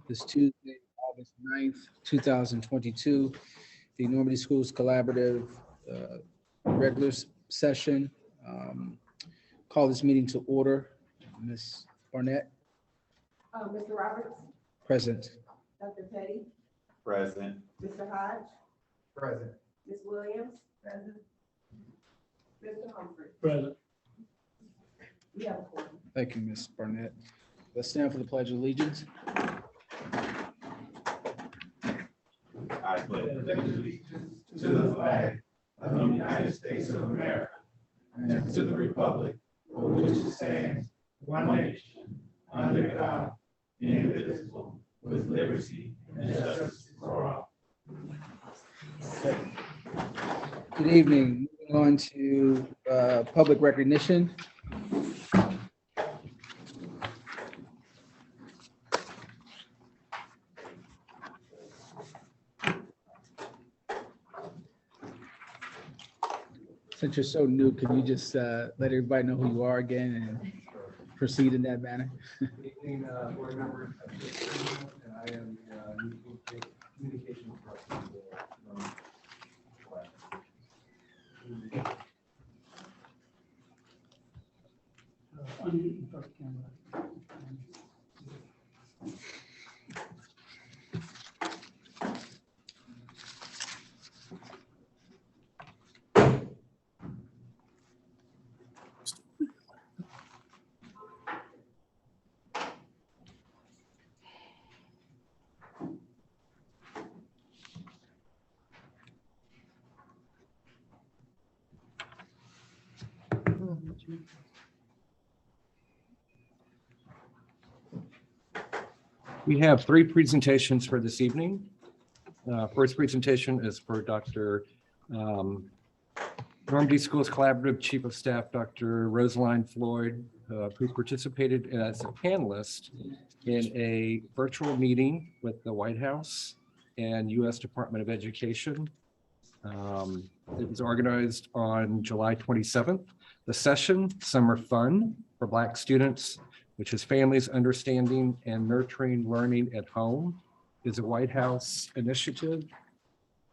This Tuesday, August 9th, 2022, the Normandy Schools Collaborative regular session. Call this meeting to order. Ms. Barnett? Mr. Roberts? Present. Dr. Petty? Present. Mr. Hodge? Present. Ms. Williams? Present. Mr. Humphrey? Present. We have a quorum. Thank you, Ms. Barnett. Let's stand for the Pledge of Allegiance. I pledge allegiance to the flag of the United States of America and to the republic for which it stands, one nation, under God, indivisible, with liberty and justice for all. Good evening. Moving on to public recognition. Since you're so new, can you just let everybody know who you are again and proceed in that manner? Good evening, board members. And I am the communications person We have three presentations for this evening. First presentation is for Dr. Normandy Schools Collaborative Chief of Staff, Dr. Rosaline Floyd, who participated as a panelist in a virtual meeting with the White House and U.S. Department of Education. It was organized on July 27th. The session, Summer Fun for Black Students, which is Families Understanding and Nurturing Learning at Home, is a White House initiative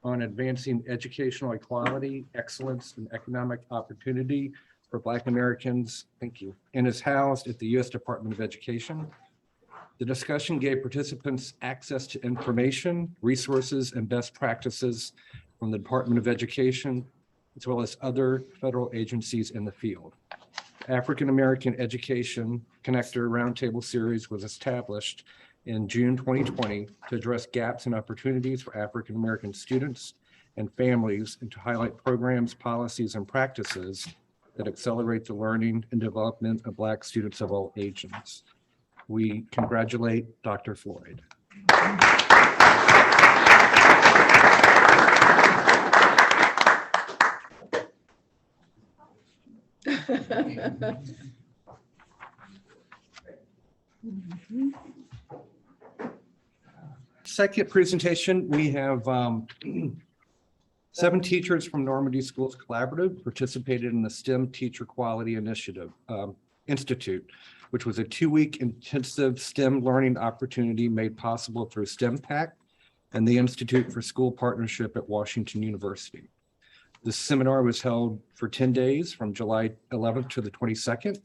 on advancing educational equality, excellence, and economic opportunity for Black Americans. Thank you. And is housed at the U.S. Department of Education. The discussion gave participants access to information, resources, and best practices from the Department of Education, as well as other federal agencies in the field. African American Education Connector Roundtable Series was established in June 2020 to address gaps and opportunities for African American students and families and to highlight programs, policies, and practices that accelerate the learning and development of Black students of all ages. We congratulate Dr. Floyd. Second presentation, we have 7 teachers from Normandy Schools Collaborative participated in the STEM Teacher Quality Initiative Institute, which was a 2-week intensive STEM learning opportunity made possible through STEM PAC and the Institute for School Partnership at Washington University. This seminar was held for 10 days from July 11th to the 22nd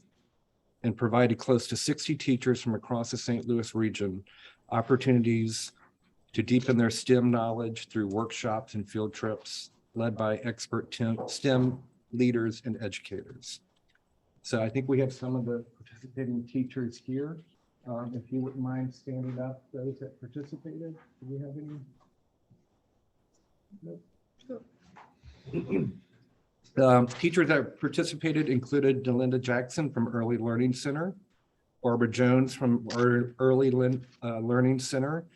and provided close to 60 teachers from across the St. Louis region opportunities to deepen their STEM knowledge through workshops and field trips led by expert STEM leaders and educators. So I think we have some of the participating teachers here. If you wouldn't mind standing up, those that participated, do we have any? Nope. Teachers that participated included Delinda Jackson from Early Learning Center, Barbara Jones from Early Learning Center,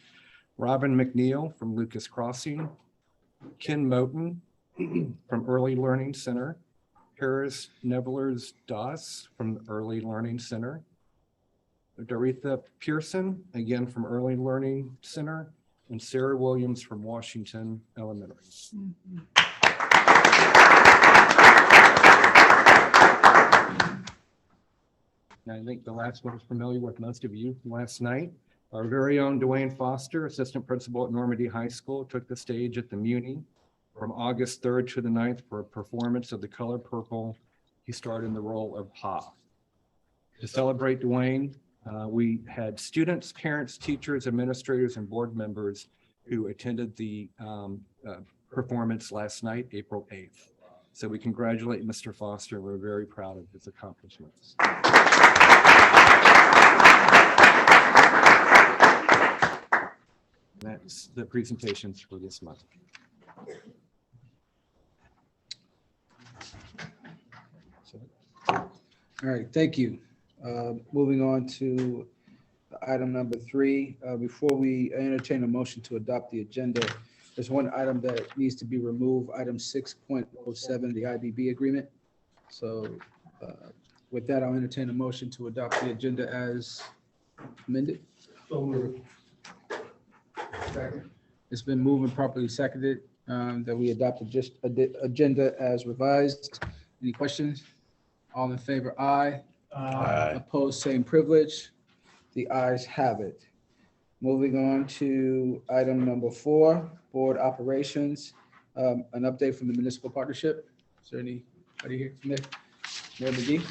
Robin McNeil from Lucas Crossing, Ken Moten from Early Learning Center, Paris Nevillers Doss from Early Learning Center, Doretha Pearson, again from Early Learning Center, and Sarah Williams from Washington Elementary. And I think the last one was familiar with most of you from last night. Our very own Dwayne Foster, Assistant Principal at Normandy High School, took the stage at the Muni from August 3rd to the 9th for a performance of The Color Purple. He starred in the role of Pa. To celebrate Dwayne, we had students, parents, teachers, administrators, and board members who attended the performance last night, April 8th. So we congratulate Mr. Foster. We're very proud of his accomplishments. That's the presentations for this month. All right, thank you. Moving on to item number 3. Before we entertain a motion to adopt the agenda, there's one item that needs to be removed, item 6.07, the IBB agreement. So with that, I'll entertain a motion to adopt the agenda as amended. So moved. It's been moved and properly seconded that we adopt the agenda as revised. Any questions? All in favor, aye. Aye. Opposed, same privilege. The ayes have it. Moving on to item number 4, board operations. An update from the municipal partnership. Is there anybody here? Mayor McGee?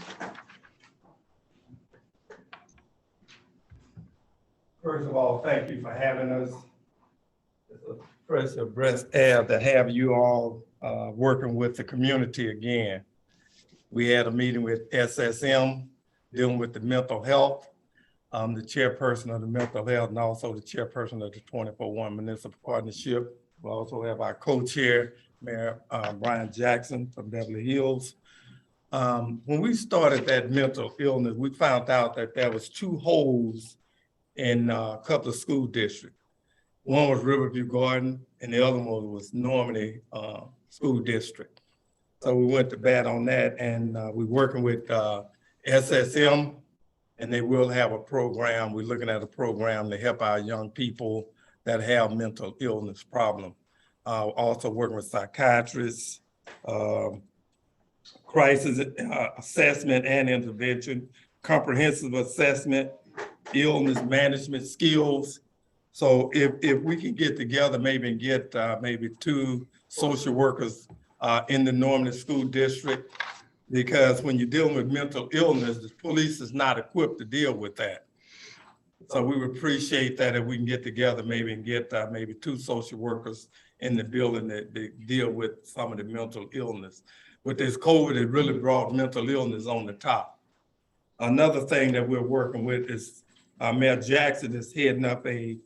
First of all, thank you for having us. It's a press of breast air to have you all working with the community again. We had a meeting with SSM dealing with the mental health. I'm the chairperson of the mental health and also the chairperson of the 24/1 Municipal Partnership. We also have our co-chair, Mayor Brian Jackson from Beverly Hills. When we started that mental illness, we found out that there was 2 holes in a couple of school districts. One was Riverview Garden and the other one was Normandy School District. So we went to bat on that, and we're working with SSM, and they will have a program. We're looking at a program to help our young people that have mental illness problem. Also working with psychiatrists, crisis assessment and intervention, comprehensive assessment, illness management skills. So if we can get together, maybe and get maybe 2 social workers in the Normandy School District, because when you're dealing with mental illness, the police is not equipped to deal with that. So we would appreciate that if we can get together, maybe and get maybe 2 social workers in the building that deal with some of the mental illness. With this COVID, it really brought mental illness on the top. Another thing that we're working with is Mayor Jackson is heading up a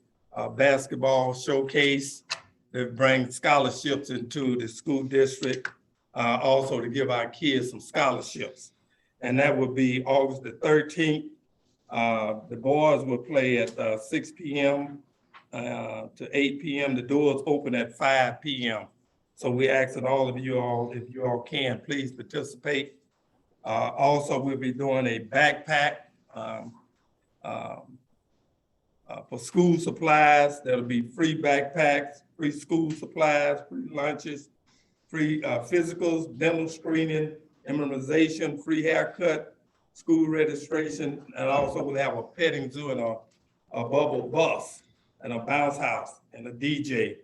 basketball showcase that brings scholarships into the school district, also to give our kids some scholarships. And that will be August the 13th. The boys will play at 6 p.m. To 8 p.m. The doors open at 5 p.m. So we ask that all of you all, if you all can, please participate. Also, we'll be doing a backpack for school supplies. There'll be free backpacks, free school supplies, free lunches, free physicals, dental screening, immunization, free haircut, school registration, and also we'll have a petting zoo and a bubble bus and a bounce house and a DJ,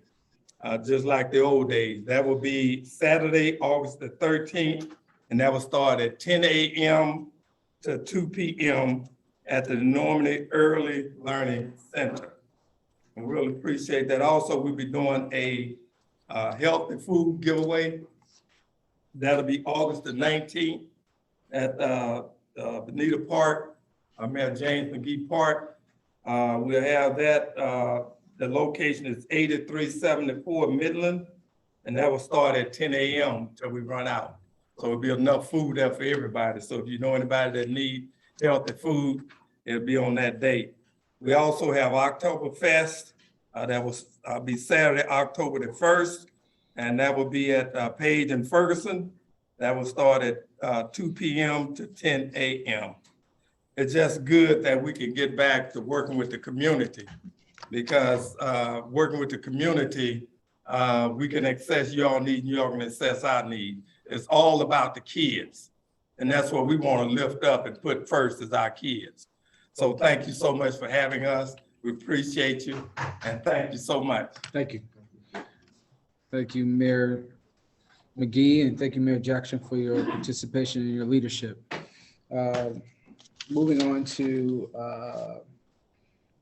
just like the old days. That will be Saturday, August the 13th, and that will start at 10 a.m. to 2 p.m. at the Normandy Early Learning Center. We really appreciate that. Also, we'll be doing a healthy food giveaway. That'll be August the 19th at Benita Park, Mayor James McGee Park. We'll have that. The location is 8374 Midland, and that will start at 10 a.m. till we run out. So it'll be enough food there for everybody. So if you know anybody that need healthy food, it'll be on that date. We also have Oktoberfest. That will be Saturday, October the 1st, and that will be at Page and Ferguson. That will start at 2 p.m. to 10 a.m. It's just good that we can get back to working with the community, because working with the community, we can access your need and you all can access our need. It's all about the kids. And that's what we want to lift up and put first is our kids. So thank you so much for having us. We appreciate you and thank you so much. Thank you. Thank you, Mayor McGee, and thank you, Mayor Jackson, for your participation and your leadership. Moving on to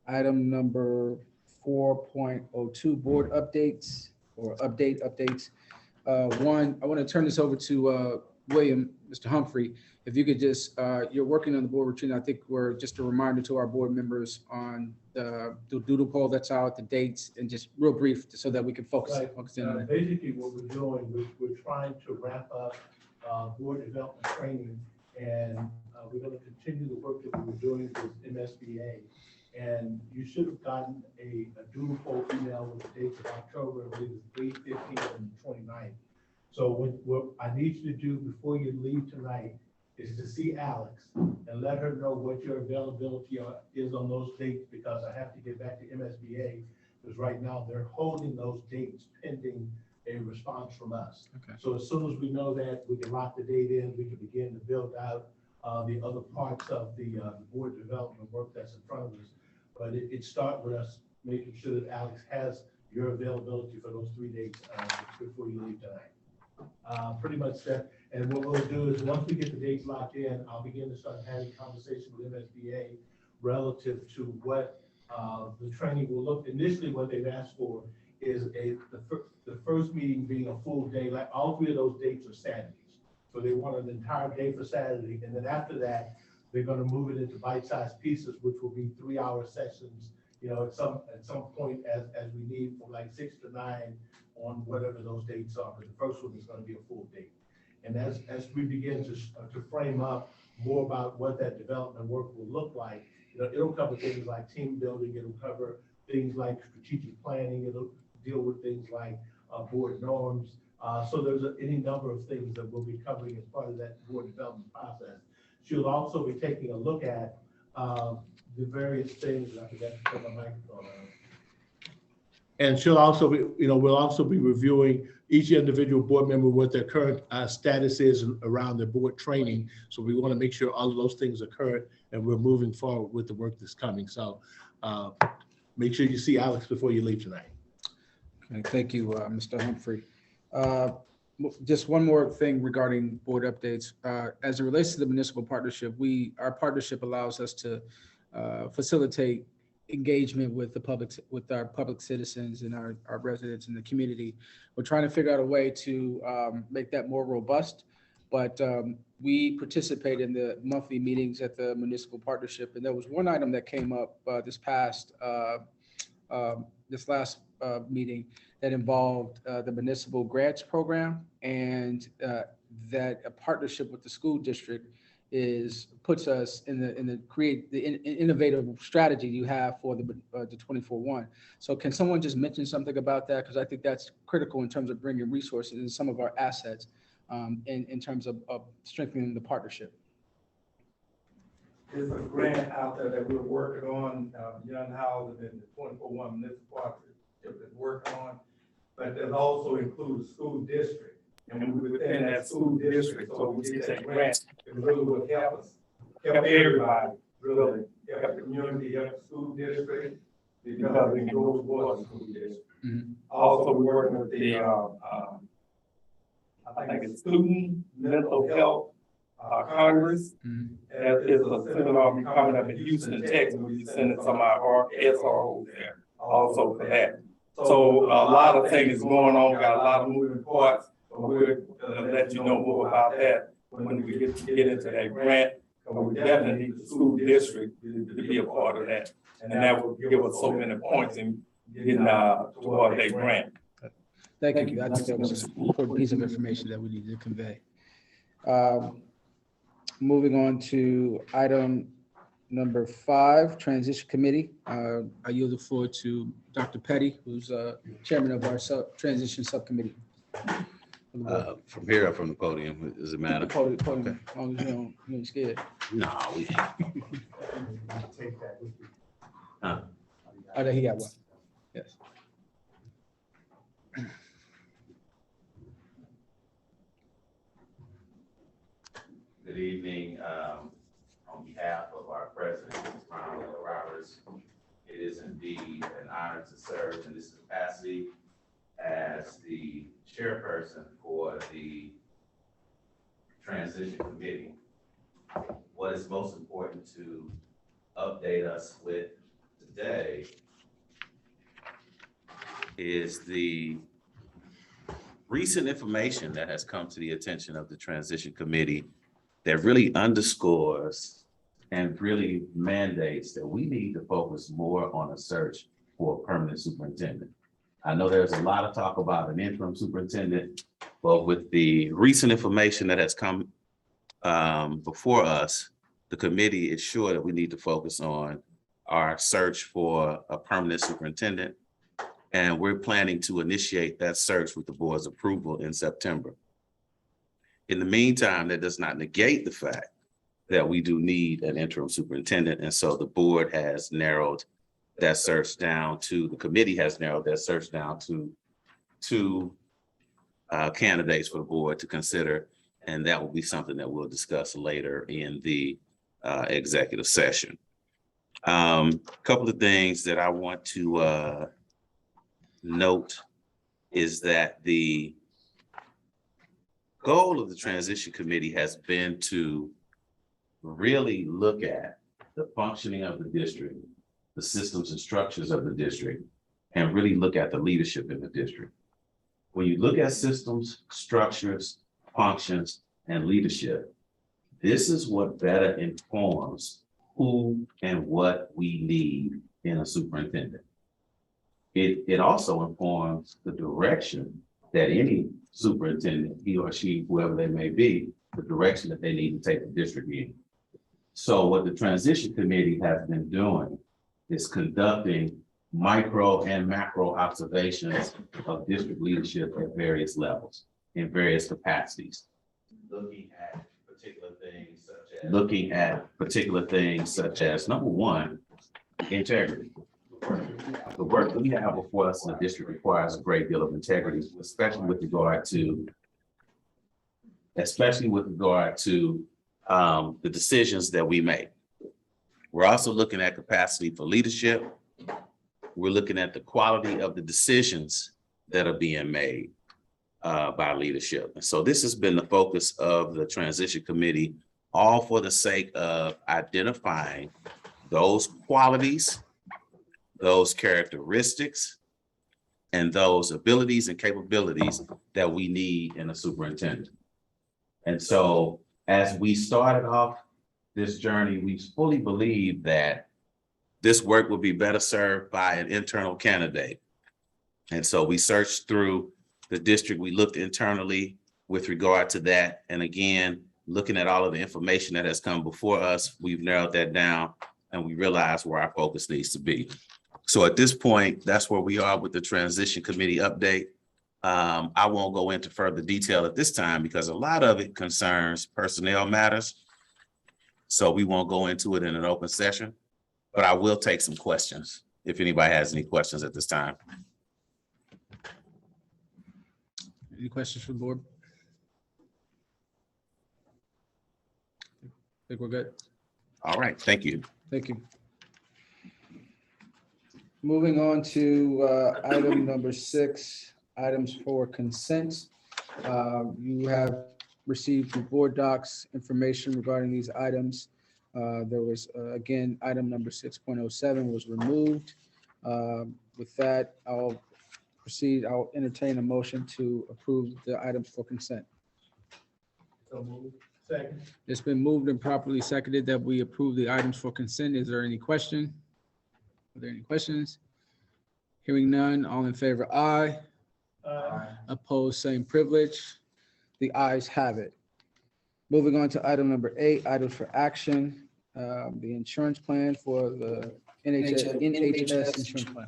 item number 4.02, board updates or updates. One, I want to turn this over to William, Mr. Humphrey. If you could just, you're working on the board retreat. I think we're just a reminder to our board members on the doodle poll that's out, the dates, and just real brief so that we can focus in on it. Basically, what we're doing, we're trying to wrap up board development training, and we're going to continue the work that we were doing with MSBA. And you should have gotten a doodle poll email with the dates of October, I believe it's 8, 15, and 29th. So what I need you to do before you leave tonight is to see Alex and let her know what your availability is on those dates, because I have to get back to MSBA, because right now they're holding those dates pending a response from us. Okay. So as soon as we know that, we can lock the date in, we can begin to build out the other parts of the board development work that's in front of us. But it starts with us making sure that Alex has your availability for those 3 dates before you leave tonight. Pretty much that. And what we'll do is once we get the dates locked in, I'll begin to start having conversation with MSBA relative to what the training will look. Initially, what they've asked for is the first meeting being a full day. Like all 3 of those dates are Saturdays, so they want an entire day for Saturday. And then after that, they're going to move it into bite-sized pieces, which will be 3-hour sessions. You know, at some point as we need, from like 6 to 9 on whatever those dates are. But the first one is going to be a full date. And as we begin to frame up more about what that development work will look like, you know, it'll cover things like team building. It'll cover things like strategic planning. It'll deal with things like board norms. So there's any number of things that we'll be covering as part of that board development process. She'll also be taking a look at the various things. I forgot to put my microphone on. And she'll also be, you know, we'll also be reviewing each individual board member, what their current status is around their board training. So we want to make sure all of those things are current and we're moving forward with the work that's coming. So make sure you see Alex before you leave tonight. Okay, thank you, Mr. Humphrey. Just one more thing regarding board updates. As it relates to the municipal partnership, our partnership allows us to facilitate engagement with the public, with our public citizens and our residents in the community. We're trying to figure out a way to make that more robust, but we participate in the monthly meetings at the municipal partnership. And there was one item that came up this last meeting that involved the municipal grants program, and that a partnership with the school district puts us in the innovative strategy you have for the 24-1. So can someone just mention something about that? Because I think that's critical in terms of bringing resources and some of our assets in terms of strengthening the partnership. There's a grant out there that we're working on, Young Housing and the 24-1 municipal partnership is working on, but it also includes school district. And within that school district, so we get that grant, it really will help us, help everybody, really, help the community, help the school district, because it goes towards the school district. Mm-hmm. Also, we're working with the, I think it's Student Mental Health Congress. Mm-hmm. There is a seminar coming up in Houston, Texas. We'll be sending some of our SROs there also for that. So a lot of things going on, got a lot of moving parts. We'll let you know more about that when we get into that grant. And we definitely need the school district to be a part of that. And that will give us so many points in getting toward that grant. Thank you. I think that was an important piece of information that we need to convey. Moving on to item number 5, Transition Committee. I yield the floor to Dr. Petty, who's chairman of our Transition Subcommittee. From here or from the podium, does it matter? Podium, Okay. as long as you don't scared. No, we. Take that with you. Huh? Oh, he got one. Yes. Good evening. On behalf of our president, Ms. Roberts, It is indeed an honor to serve in this capacity as the chairperson for the Transition Committee. What is most important to update us with today is the recent information that has come to the attention of the Transition Committee that really underscores and really mandates that we need to focus more on a search for a permanent superintendent. I know there's a lot of talk about an interim superintendent, but with the recent information that has come before us, the committee is sure that we need to focus on our search for a permanent superintendent. And we're planning to initiate that search with the board's approval in September. In the meantime, that does not negate the fact that we do need an interim superintendent. And so the board has narrowed that search down to, the committee has narrowed that search down to two candidates for the board to consider. And that will be something that we'll discuss later in the executive session. Couple of things that I want to note is that the goal of the Transition Committee has been to really look at the functioning of the district, the systems and structures of the district, and really look at the leadership in the district. When you look at systems, structures, functions, and leadership, this is what better informs who and what we need in a superintendent. It also informs the direction that any superintendent, he or she, whoever they may be, the direction that they need to take the district in. So what the Transition Committee has been doing is conducting micro and macro observations of district leadership at various levels, in various capacities. Looking at particular things such as number one, integrity. The work that we have before us in the district requires a great deal of integrity, especially with regard to the decisions that we make. We're also looking at capacity for leadership. We're looking at the quality of the decisions that are being made by leadership. And so this has been the focus of the Transition Committee, all for the sake of identifying those qualities, those characteristics, and those abilities and capabilities that we need in a superintendent. And so as we started off this journey, we fully believe that this work will be better served by an internal candidate. And so we searched through the district, we looked internally with regard to that. And again, looking at all of the information that has come before us, we've narrowed that down and we realize where our focus needs to be. So at this point, that's where we are with the Transition Committee update. I won't go into further detail at this time because a lot of it concerns personnel matters. So we won't go into it in an open session, but I will take some questions if anybody has any questions at this time. Any questions from the board? I think we're good. All right, thank you. Thank you. Moving on to item number 6, items for consent. You have received the board docs information regarding these items. There was, again, item number 6.07 was removed. With that, I'll entertain a motion to approve the items for consent. So moved. Second. It's been moved and properly seconded that we approve the items for consent. Is there any question? Are there any questions? Hearing none, all in favor, aye. Aye. Opposed, same privilege. The ayes have it. Moving on to item number 8, items for action. The insurance plan for the NHS insurance plan.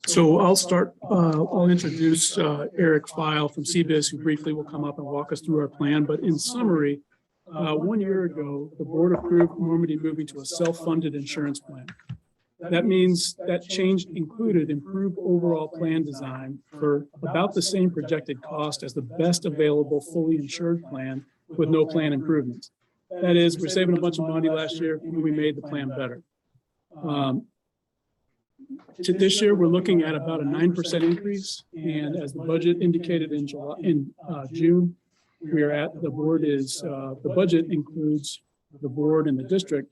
So I'll start, I'll introduce Eric File from CBIZ, who briefly will come up and walk us through our plan. But in summary, 1 year ago, the board approved Normandy moving to a self-funded insurance plan. That means that change included improved overall plan design for about the same projected cost as the best available fully insured plan with no plan improvements. That is, we're saving a bunch of money last year and we made the plan better. this year, we're looking at about a 9% increase. And as the budget indicated in June, we are at, the budget includes the board and the district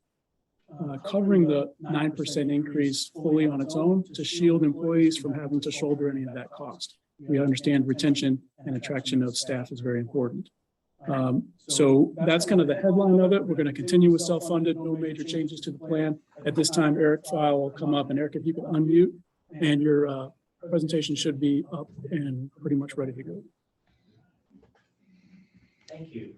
covering the 9% increase fully on its own to shield employees from having to shoulder any of that cost. We understand retention and attraction of staff is very important. So that's kind of the headline of it. We're going to continue with self-funded, no major changes to the plan. At this time, Eric File will come up, and Eric, if you could unmute, and your presentation should be up and pretty much ready to go. Thank you.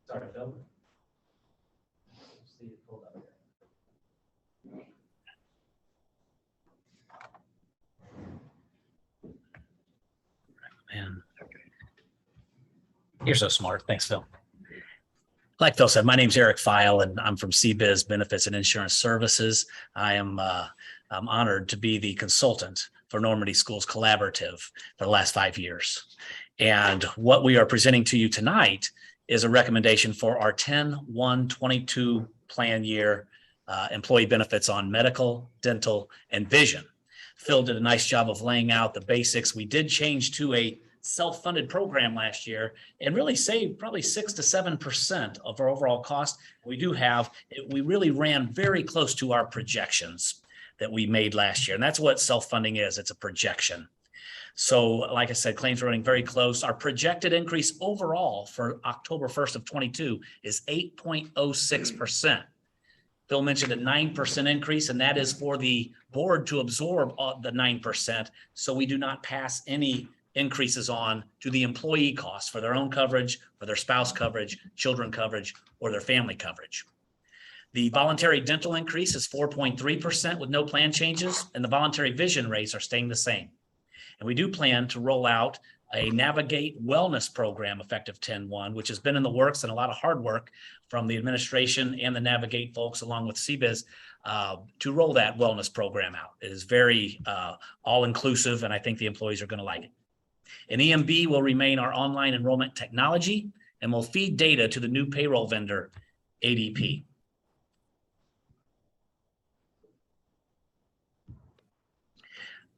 Sorry, Phil. See it pulled up here. Man. You're so smart. Thanks, Phil. Like Phil said, my name's Eric File, and I'm from CBiz Benefits and Insurance Services. I'm honored to be the consultant for Normandy Schools Collaborative for the last 5 years. And what we are presenting to you tonight is a recommendation for our 10-1-22 plan year employee benefits on medical, dental, and vision. Phil did a nice job of laying out the basics. We did change to a self-funded program last year and really saved probably 6 to 7% of our overall cost. We really ran very close to our projections that we made last year. And that's what self-funding is. It's a projection. So like I said, claims are running very close. Our projected increase overall for October 1st of 22 is 8.06%. Phil mentioned a 9% increase, and that is for the board to absorb the 9%. So we do not pass any increases on to the employee costs for their own coverage, for their spouse coverage, children coverage, or their family coverage. The voluntary dental increase is 4.3% with no plan changes, and the voluntary vision rates are staying the same. And we do plan to roll out a Navigate wellness program effective 10-1, which has been in the works and a lot of hard work from the administration and the Navigate folks along with CBiz to roll that wellness program out. It is very all-inclusive, and I think the employees are going to like it. And EMB will remain our online enrollment technology and will feed data to the new payroll vendor, ADP.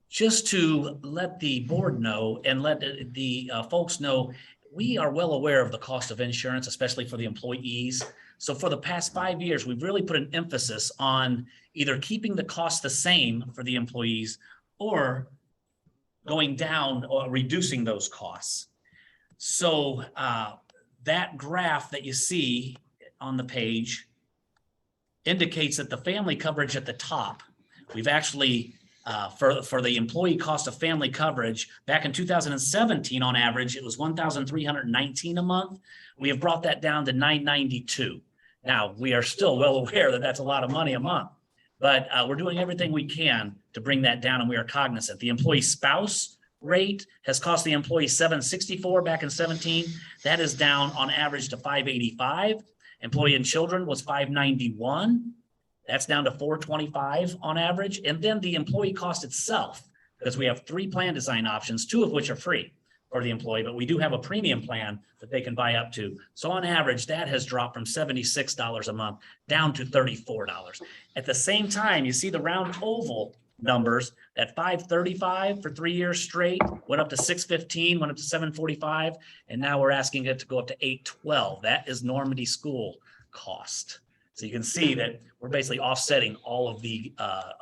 Just to let the board know and let the folks know, we are well aware of the cost of insurance, especially for the employees. So for the past 5 years, we've really put an emphasis on either keeping the cost the same for the employees or going down or reducing those costs. So that graph that you see on the page indicates that the family coverage at the top, we've actually for the employee cost of family coverage back in 2017, on average, it was $1,319 a month. We have brought that down to $992. Now, we are still well aware that that's a lot of money a month, but we're doing everything we can to bring that down, and we are cognizant. The employee spouse rate has cost the employee $764 back in 17. That is down on average to $585. Employee and children was $591. That's down to $425 on average. And then the employee cost itself, because we have 3 plan design options, 2 of which are free for the employee, but we do have a premium plan that they can buy up to. So on average, that has dropped from $76 a month down to $34. At the same time, you see the round oval numbers, that $535 for 3 years straight, went up to $615, went up to $745, and now we're asking it to go up to $812. That is Normandy school cost. So you can see that we're basically offsetting all of the,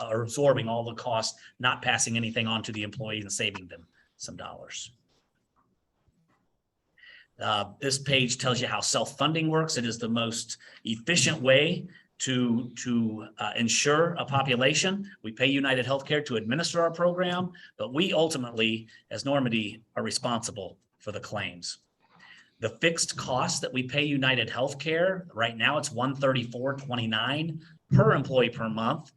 or absorbing all the costs, not passing anything on to the employees and saving them some dollars. This page tells you how self-funding works. It is the most efficient way to insure a population. We pay United Healthcare to administer our program, but we ultimately, as Normandy, are responsible for the claims. The fixed cost that we pay United Healthcare, right now it's $134.29 per employee per month.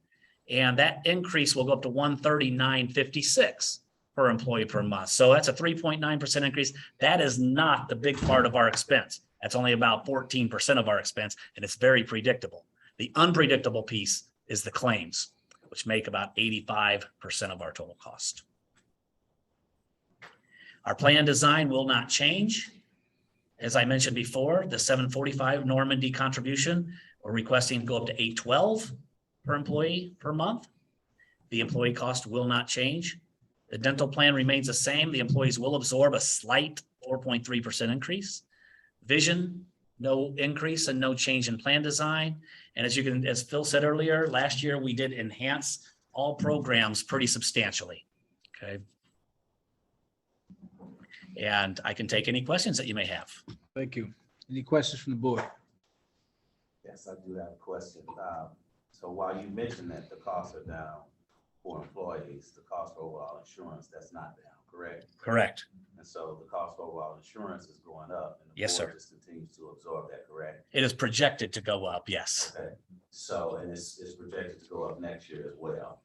And that increase will go up to $139.56 per employee per month. So that's a 3.9% increase. That is not the big part of our expense. That's only about 14% of our expense, and it's very predictable. The unpredictable piece is the claims, which make about 85% of our total cost. Our plan design will not change. As I mentioned before, the 745 Normandy contribution, we're requesting to go up to 812 per employee per month. The employee cost will not change. The dental plan remains the same. The employees will absorb a slight 4.3% increase. Vision, no increase and no change in plan design. And as Phil said earlier, last year we did enhance all programs pretty substantially. Okay. And I can take any questions that you may have. Thank you. Any questions from the board? Yes, I do have a question. So while you mentioned that the costs are down for employees, the cost for overall insurance, that's not down, correct? Correct. And so the cost for overall insurance is going up. And the Yes, board sir. just continues to absorb that, correct? It is projected to go up, yes. Okay. So, and it's projected to go up next year as well.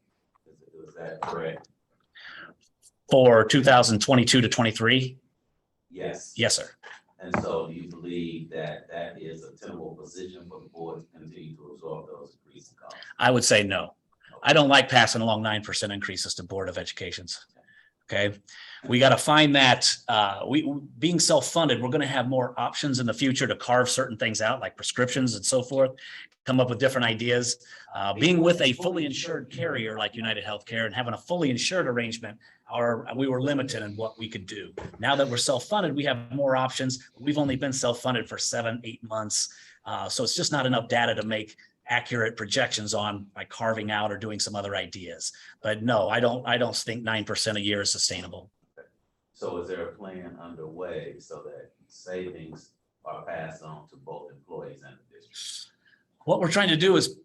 Is that correct? For 2022 to 23, Yes. yes, sir. And so do you believe that that is a tenable position for the board to continue to absorb those increasing costs? I would say no. I don't like passing along 9% increases to Board of Education's. Okay, we got to find that being self-funded, we're going to have more options in the future to carve certain things out like prescriptions and so forth, come up with different ideas. Being with a fully insured carrier like United Healthcare and having a fully insured arrangement, we were limited in what we could do. Now that we're self-funded, we have more options. We've only been self-funded for 7-8 months. So it's just not enough data to make accurate projections on by carving out or doing some other ideas. But no, I don't think 9% a year is sustainable. So is there a plan underway so that savings are passed on to both employees and the district? What we're trying to do is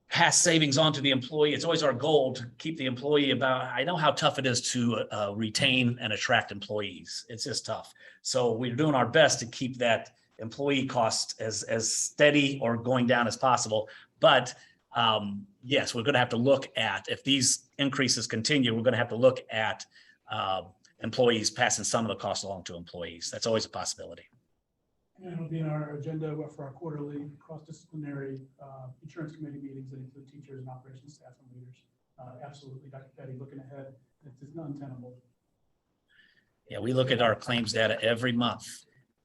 pass savings on to the employee. It's always our goal to keep the employee about, I know how tough it is to retain and attract employees. It's just tough. So we're doing our best to keep that employee cost as steady or going down as possible. But yes, we're going to have to look at, if these increases continue, we're going to have to look at employees passing some of the cost along to employees. That's always a possibility. And it'll be in our agenda for our quarterly cross-disciplinary insurance committee meetings that include teachers and operations staff and leaders. Absolutely, Dr. Petty, looking ahead, it is untenable. Yeah, we look at our claims data every month.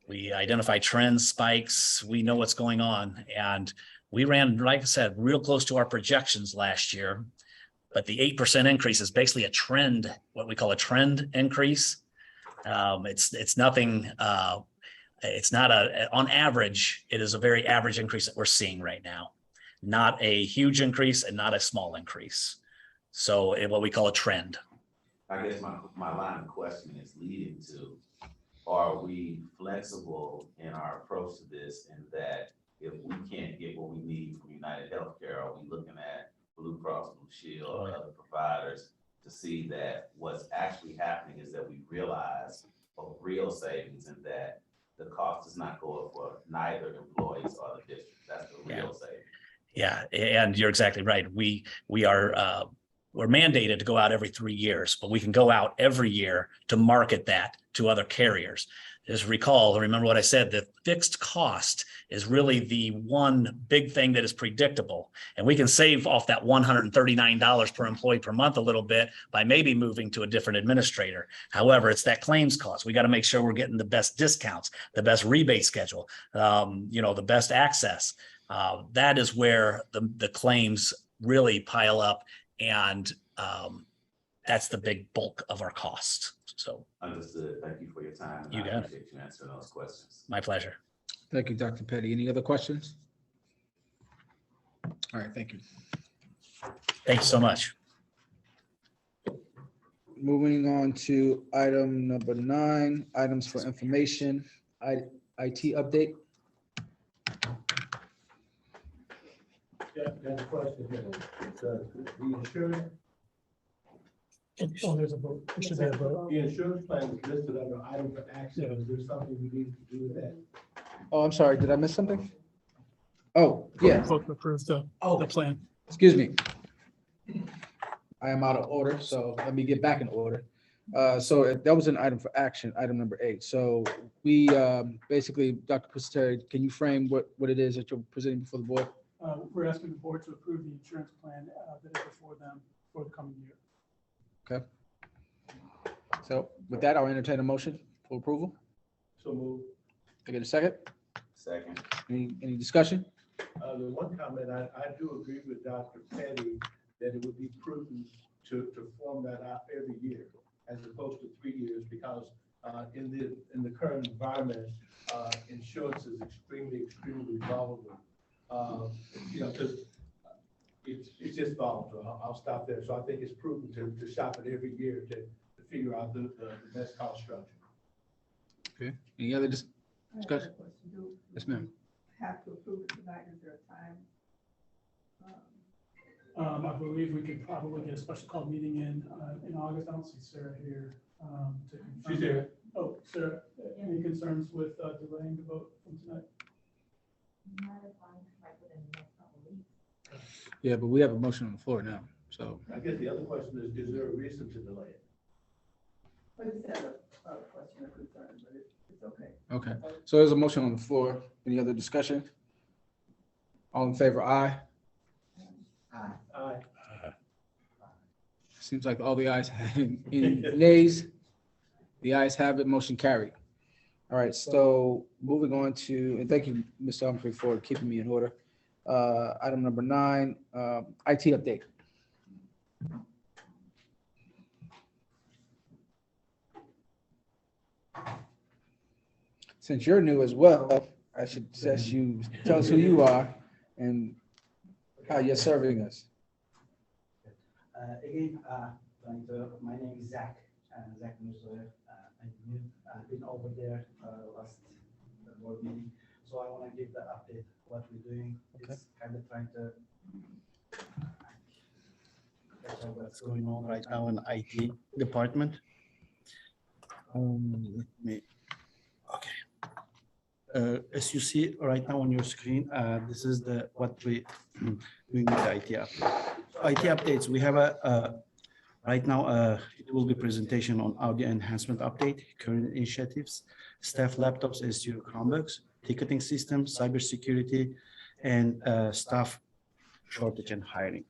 We identify trends, spikes, we know what's going on. And we ran, like I said, real close to our projections last year. But the 8% increase is basically a trend, what we call a trend increase. It's nothing, it's not on average, it is a very average increase that we're seeing right now. Not a huge increase and not a small increase. So what we call a trend. I guess my line of questioning is leading to, are we flexible in our approach to this, in that if we can't get what we need from United Healthcare, are we looking at Blue Cross Blue Shield or other providers to see that what's actually happening is that we realize a real savings and that the cost does not go up for neither employees or the district? That's the real savings. Yeah, and you're exactly right. We're mandated to go out every 3 years, but we can go out every year to market that to other carriers. Just remember what I said, the fixed cost is really the one big thing that is predictable. And we can save off that $139 per employee per month a little bit by maybe moving to a different administrator. However, it's that claims cost. We got to make sure we're getting the best discounts, the best rebate schedule, the best access. That is where the claims really pile up. And that's the big bulk of our cost. So Understood. Thank you for your time. You got it. I appreciate you answering those questions. My pleasure. Thank you, Dr. Petty. Any other questions? All right, thank you. Thank you so much. Moving on to item number 9, items for information, IT update. Yeah, that's a question here. The insurance, Oh, there's a vote. There should be a vote. the insurance plan was listed under item for action. Is there something we need to do with that? Oh, I'm sorry, did I miss something? Oh, yeah, Vote to approve the plan. excuse me. I am out of order, so let me get back in order. So that was an item for action, item number 8. So we basically, Dr. Pusateri, can you frame what it is that you're presenting before the board? We're asking the board to approve the insurance plan that is before them for the coming year. Okay. So with that, I'll entertain a motion for approval. So move. I get a second? Second. Any discussion? The one comment, I do agree with Dr. Petty that it would be prudent to form that out every year as opposed to 3 years, because in the current environment, insurance is extremely volatile. You know, because it's just volatile. I'll stop there. So I think it's prudent to shop it every year to figure out the best cost structure. Okay. Any other discussion? Do Yes, ma'am. have to approve it tonight? Is there a time? I believe we could probably get a special call meeting in August. I don't see Sarah here to confirm. She's here. Oh, Sarah, any concerns with delaying the vote from tonight? Yeah, but we have a motion on the floor now, so. I guess the other question is there a reason to delay it? But it's not a question or concern, but it's okay. Okay, so there's a motion on the floor. Any other discussion? All in favor, aye. Aye. Seems like all the ayes, any nays? The ayes have it, motion carried. All right, so moving on to, and thank you, Mr. Humphrey, for keeping me in order. Item number 9, IT update. Since you're new as well, I should suggest you tell us who you are and how you're serving us. Again, my name is Zach, Zach Musoev. I've been over there last board meeting, so I want to give the update what we're doing. Okay. It's kind of trying to catch up what's going on right now in the IT department. Let me. Okay. As you see right now on your screen, this is what we doing with the IT update. IT updates. We have right now. It will be presentation on audio enhancement update, current initiatives, staff laptops, SU Chromebooks, ticketing system, cybersecurity, and staff shortage and hiring.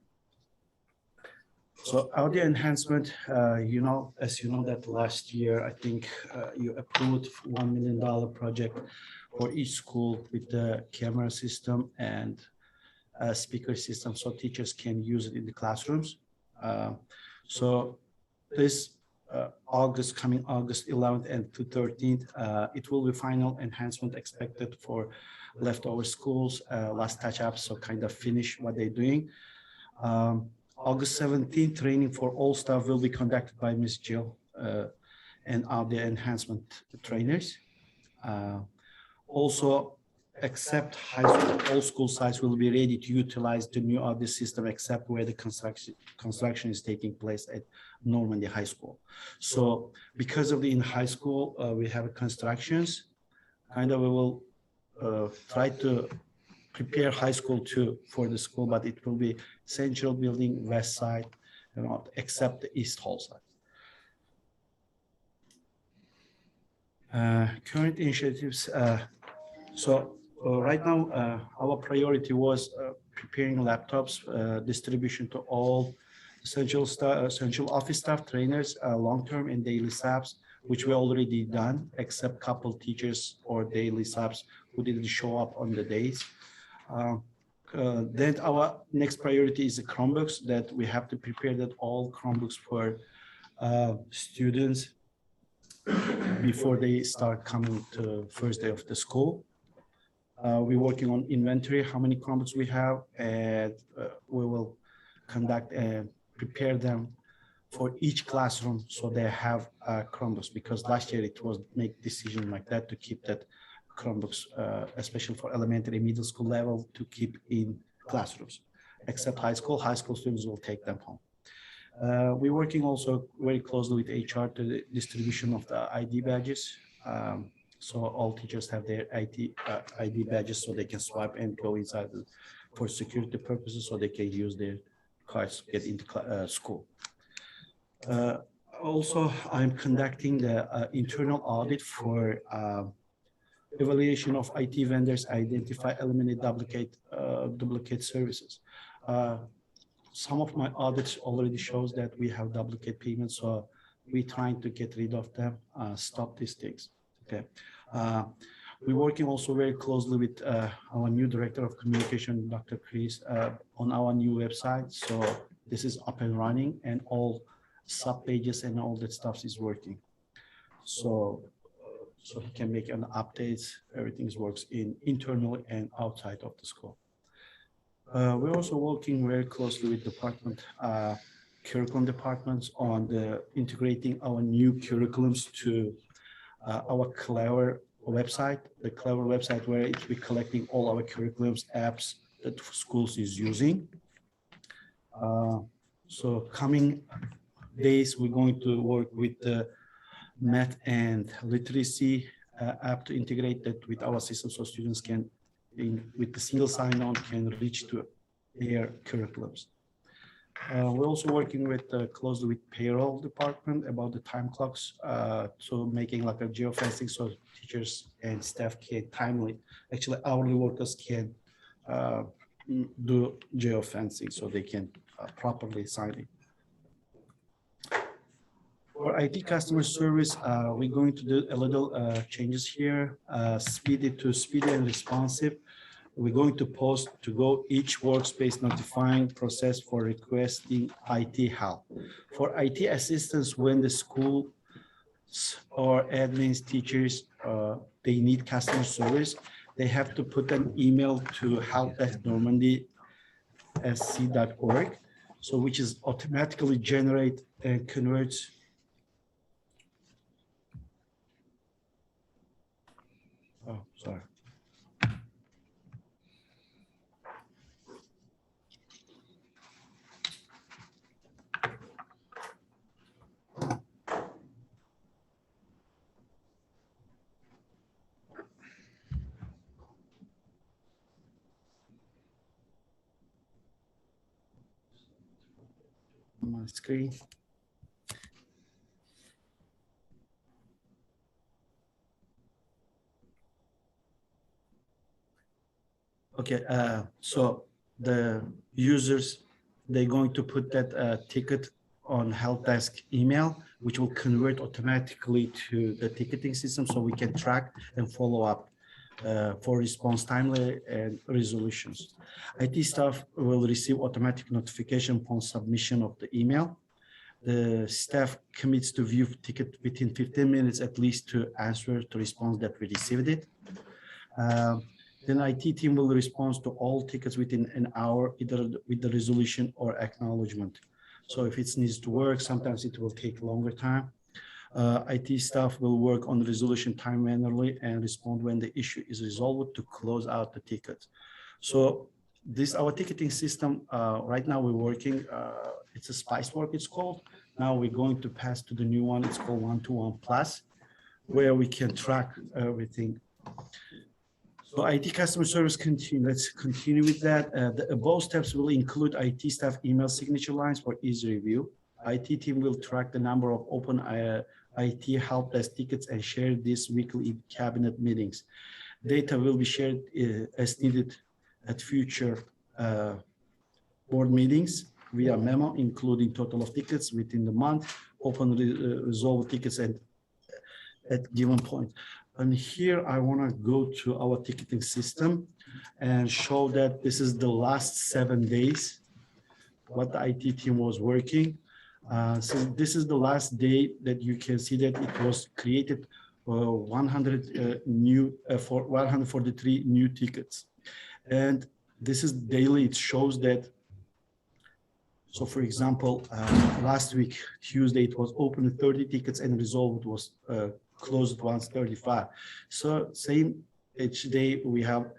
So audio enhancement, as you know that last year, I think you approved $1 million project for each school with the camera system and speaker system, so teachers can use it in the classrooms. So this coming August 11th and to 13th, it will be final enhancement expected for leftover schools, last touch-ups, so kind of finish what they're doing. August 17th, training for all staff will be conducted by Ms. Jill and audio enhancement trainers. Also, except high school, all school sites will be ready to utilize the new audio system, except where the construction is taking place at Normandy High School. So because of the in high school, we have constructions, we will try to prepare high school too for the school, but it will be central building, west side, except the east hall side. Current initiatives. Right now, our priority was preparing laptops, distribution to all essential office staff, trainers, long-term and daily subs, which we already done, except couple teachers or daily subs who didn't show up on the days. Then our next priority is the Chromebooks, that we have to prepare that all Chromebooks for students before they start coming to first day of the school. We're working on inventory, how many Chromebooks we have, and we will conduct and prepare them for each classroom so they have Chromebooks, because last year it was make decision like that to keep that Chromebooks, especially for elementary, middle school level, to keep in classrooms, except high school students will take them home. We're working also very closely with HR to the distribution of the ID badges. So all teachers have their ID badges so they can swipe and go inside for security purposes, so they can use their cards to get into school. Also, I'm conducting the internal audit for evaluation of IT vendors, identify, eliminate duplicate services. Some of my audits already shows that we have duplicate payments, so we're trying to get rid of them, stop these things. Okay. We're working also very closely with our new director of communication, Dr. Chris, on our new website. So this is up and running, and all sub pages and all that stuff is working. So he can make an updates. Everything works internally and outside of the school. We're also working very closely with department, curriculum departments on the integrating our new curriculums to our Clever website, the Clever website where it will be collecting all our curriculums, apps that schools is using. So coming days, we're going to work with the math and literacy app to integrate that with our system so students can, with the single sign-on, can reach to their curriculums. We're also working with closely with payroll department about the time clocks, so making like a geofencing so teachers and staff can timely, actually hourly workers can do geofencing so they can properly sign it. For IT customer service, we're going to do a little changes here, speedy and responsive. We're going to post to go each workspace notifying process for requesting IT help. For IT assistance, when the school or admins, teachers, they need customer service, they have to put an email to help@normandysc.org, so which is automatically generate and converts. Oh, sorry. On my screen. Okay, so the users, they're going to put that ticket on help desk email, which will convert automatically to the ticketing system so we can track and follow up for response timely and resolutions. IT staff will receive automatic notification upon submission of the email. The staff commits to view ticket within 15 minutes at least to answer to response that we received it. Then IT team will respond to all tickets within an hour, either with the resolution or acknowledgement. So if it needs to work, sometimes it will take longer time. IT staff will work on the resolution time manually and respond when the issue is resolved to close out the ticket. So this, our ticketing system, right now we're working, it's a Spicework it's called. Now we're going to pass to the new one, it's called 121 Plus, where we can track everything. So IT customer service continue. Let's continue with that. The above steps will include IT staff email signature lines for easy review. IT team will track the number of open IT help desk tickets and share this weekly in cabinet meetings. Data will be shared as needed at future board meetings via memo, including total of tickets within the month, open resolved tickets at given point. And here I want to go to our ticketing system and show that this is the last 7 days, what the IT team was working. So this is the last day that you can see that it was created 143 new tickets. And this is daily, it shows that. So for example, last week, Tuesday, it was open 30 tickets and resolved was closed once 35. So same each day we have,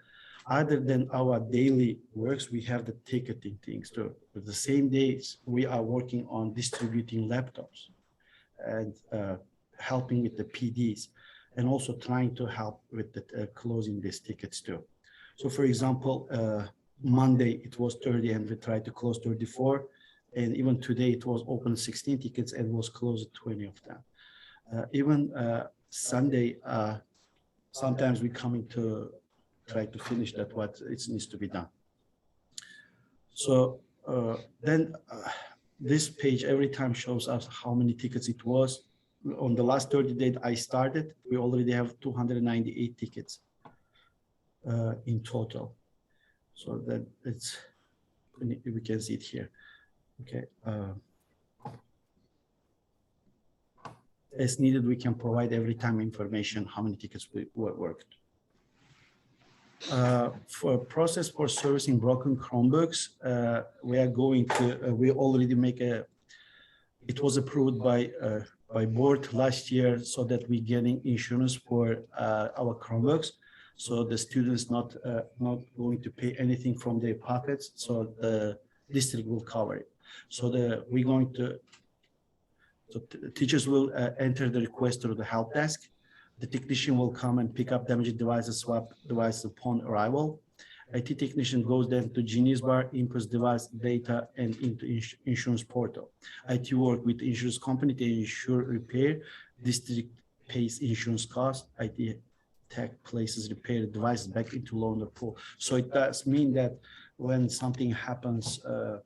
other than our daily works, we have the ticketing things too. But the same days we are working on distributing laptops and helping with the PDs and also trying to help with the closing these tickets too. So for example, Monday it was 30 and we tried to close 34. And even today it was open 16 tickets and was closed 20 of them. Even Sunday, sometimes we coming to try to finish that what it needs to be done. So then this page every time shows us how many tickets it was. On the last 30 days I started, we already have 298 tickets in total. So that it's, we can see it here. Okay. As needed, we can provide every time information how many tickets we worked. For process for servicing broken Chromebooks, we are going to, we already make a, it was approved by board last year so that we're getting insurance for our Chromebooks. So the students not going to pay anything from their pockets. So the district will cover it. So we're going to, so teachers will enter the request through the help desk. The technician will come and pick up damaged devices, swap devices upon arrival. IT technician goes then to Genius Bar, inputs device data and into insurance portal. IT work with insurance company to ensure repair. District pays insurance cost. IT tech places repair devices back into loaner pool. So it does mean that when something happens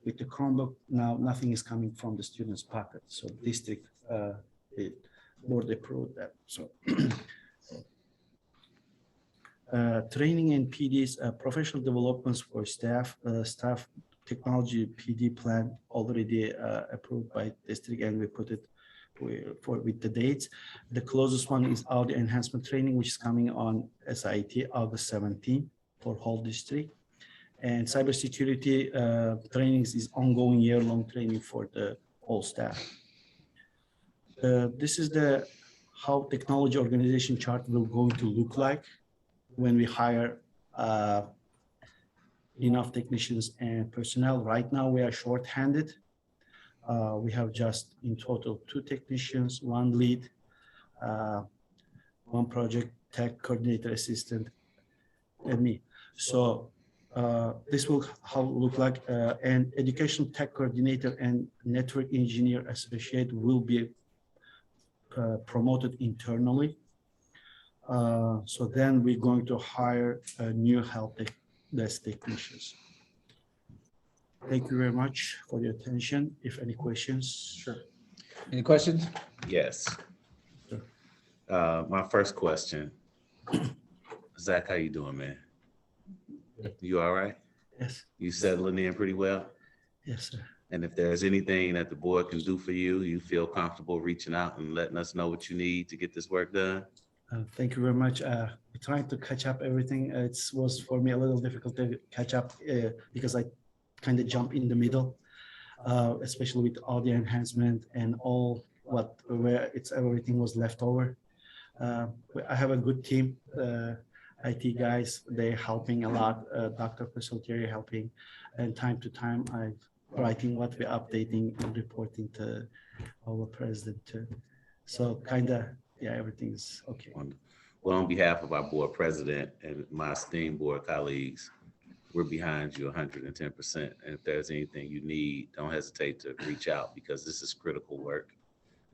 with the Chromebook, now nothing is coming from the student's pocket. So district board approved that. So training and PDs, professional developments for staff, staff technology PD plan already approved by district, and we put it with the dates. The closest one is audio enhancement training, which is coming on SIT August 17 for whole district. And cybersecurity trainings is ongoing year-long training for the whole staff. This is the how technology organization chart will going to look like when we hire enough technicians and personnel. Right now we are short-handed. We have just in total 2 technicians, 1 lead, 1 project tech coordinator assistant, and me. So this will how look like, and educational tech coordinator and network engineer associate will be promoted internally. So then we're going to hire a new help desk technicians. Thank you very much for your attention. If any questions. Sure. Any questions? Yes. My first question, Zach, how you doing, man? You all right? Yes. You settling in pretty well? Yes, sir. And if there's anything that the board can do for you, you feel comfortable reaching out and letting us know what you need to get this work done? Thank you very much. We're trying to catch up everything. It was for me a little difficult to catch up because I kind of jump in the middle, especially with audio enhancement and all where everything was left over. I have a good team. IT guys, they're helping a lot. Dr. Facilitary helping, and time to time I'm writing what we're updating and reporting to our president too. So kind of, yeah, everything's okay. Well, on behalf of our board president and my esteemed board colleagues, we're behind you 110%. And if there's anything you need, don't hesitate to reach out, because this is critical work.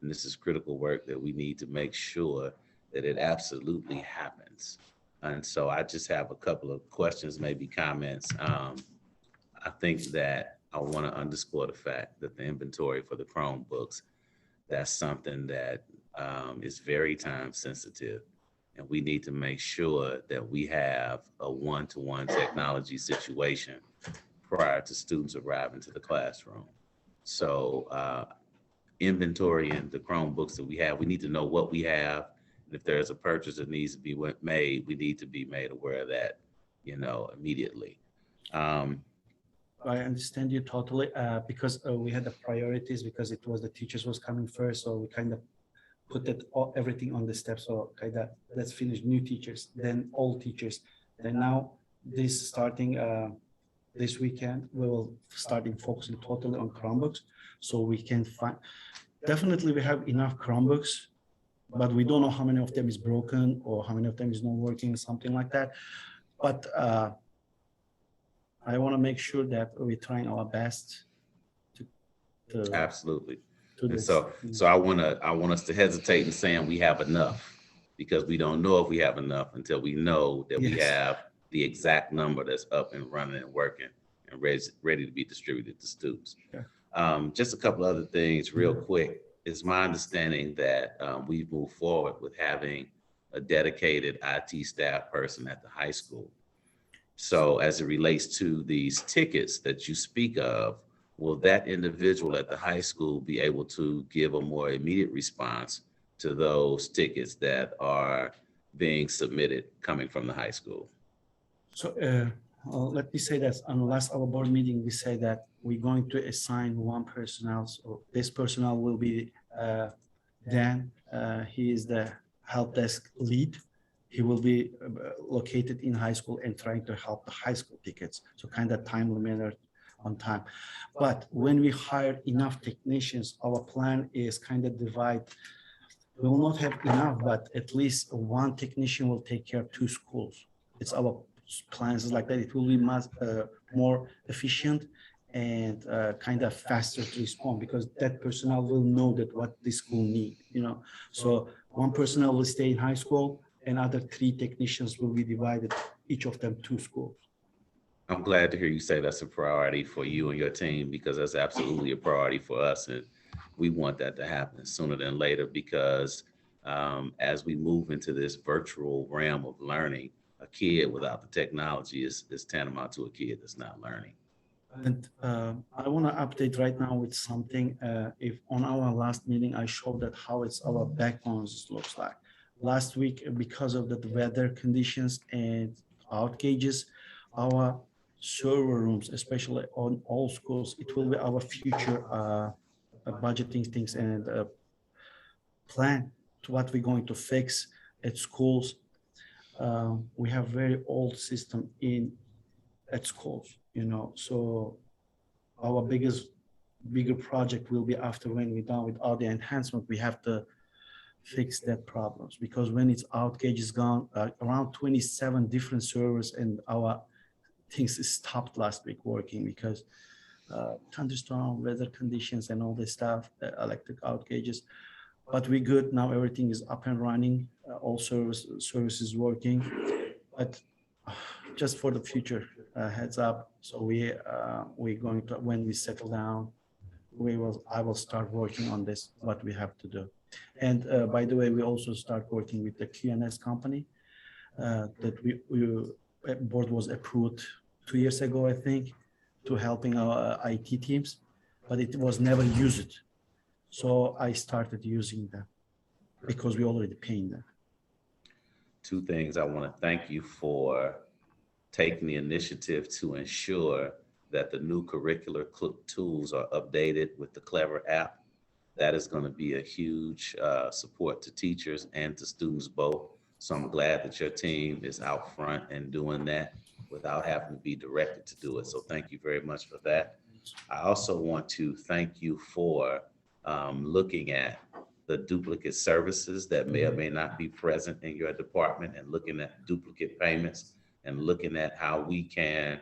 And this is critical work that we need to make sure that it absolutely happens. And so I just have a couple of questions, maybe comments. I think that I want to underscore the fact that the inventory for the Chromebooks, that's something that is very time sensitive. And we need to make sure that we have a one-to-one technology situation prior to students arriving to the classroom. So inventory the Chromebooks that we have, we need to know what we have. And if there's a purchase that needs to be made, we need to be made aware of that, immediately. I understand you totally, because we had the priorities, because it was the teachers was coming first. So we kind of put that everything on the step. So kind of let's finish new teachers, then all teachers. Then now this starting this weekend, we will start focusing totally on Chromebooks. So we can find, definitely we have enough Chromebooks, but we don't know how many of them is broken or how many of them is not working, something like that. But I want to make sure that we're trying our best to absolutely. And so I want us to hesitate in saying we have enough, because we don't know if we have enough until we know that we have the exact number that's up and running and working and ready to be distributed to students. Just a couple other things real quick. It's my understanding that we've moved forward with having a dedicated IT staff person at the high school. So as it relates to these tickets that you speak of, will that individual at the high school be able to give a more immediate response to those tickets that are being submitted coming from the high school? So let me say that on the last our board meeting, we say that we're going to assign one personnel. So this personnel will be Dan. He is the help desk lead. He will be located in high school and trying to help the high school tickets. So kind of timely manner on time. But when we hire enough technicians, our plan is kind of divide. We will not have enough, but at least one technician will take care of two schools. It's our plans is like that. It will be much more efficient and kind of faster to respond because that personnel will know that what the school need, you know. So one personnel will stay in high school and other three technicians will be divided, each of them two schools. I'm glad to hear you say that's a priority for you and your team because that's absolutely a priority for us. And we want that to happen sooner than later because as we move into this virtual realm of learning, a kid without the technology is tantamount to a kid that's not learning. And I want to update right now with something. If on our last meeting, I showed that how it's our backbones looks like. Last week, because of the weather conditions and out gauges, our server rooms, especially on all schools, it will be our future budgeting things and plan to what we're going to fix at schools. We have very old system at schools, you know, so our bigger project will be after when we're done with all the enhancement, we have to fix that problems because when it's out gauge is gone, around 27 different servers and our things stopped last week working because thunderstorm, weather conditions and all this stuff, electric out gauges. But we're good now, everything is up and running, all services working. But just for the future, heads up. So we're going to, when we settle down, I will start working on this, what we have to do. And by the way, we also start working with the QNS company that board was approved 2 years ago, I think, to helping our IT teams, but it was never used. So I started using them because we already paying them. Two things. I want to thank you for taking the initiative to ensure that the new curricular tools are updated with the Clever app. That is going to be a huge support to teachers and to students both. So I'm glad that your team is out front and doing that without having to be directed to do it. So thank you very much for that. I also want to thank you for looking at the duplicate services that may or may not be present in your department and looking at duplicate payments and looking at how we can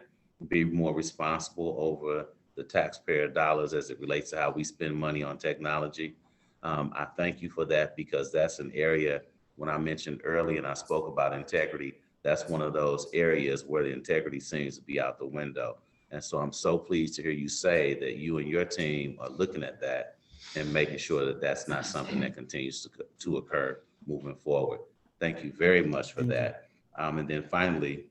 be more responsible over the taxpayer dollars as it relates to how we spend money on technology. I thank you for that because that's an area when I mentioned earlier and I spoke about integrity, that's one of those areas where the integrity seems to be out the window. And so I'm so pleased to hear you say that you and your team are looking at that and making sure that that's not something that continues to occur moving forward. Thank you very much for that. And then finally,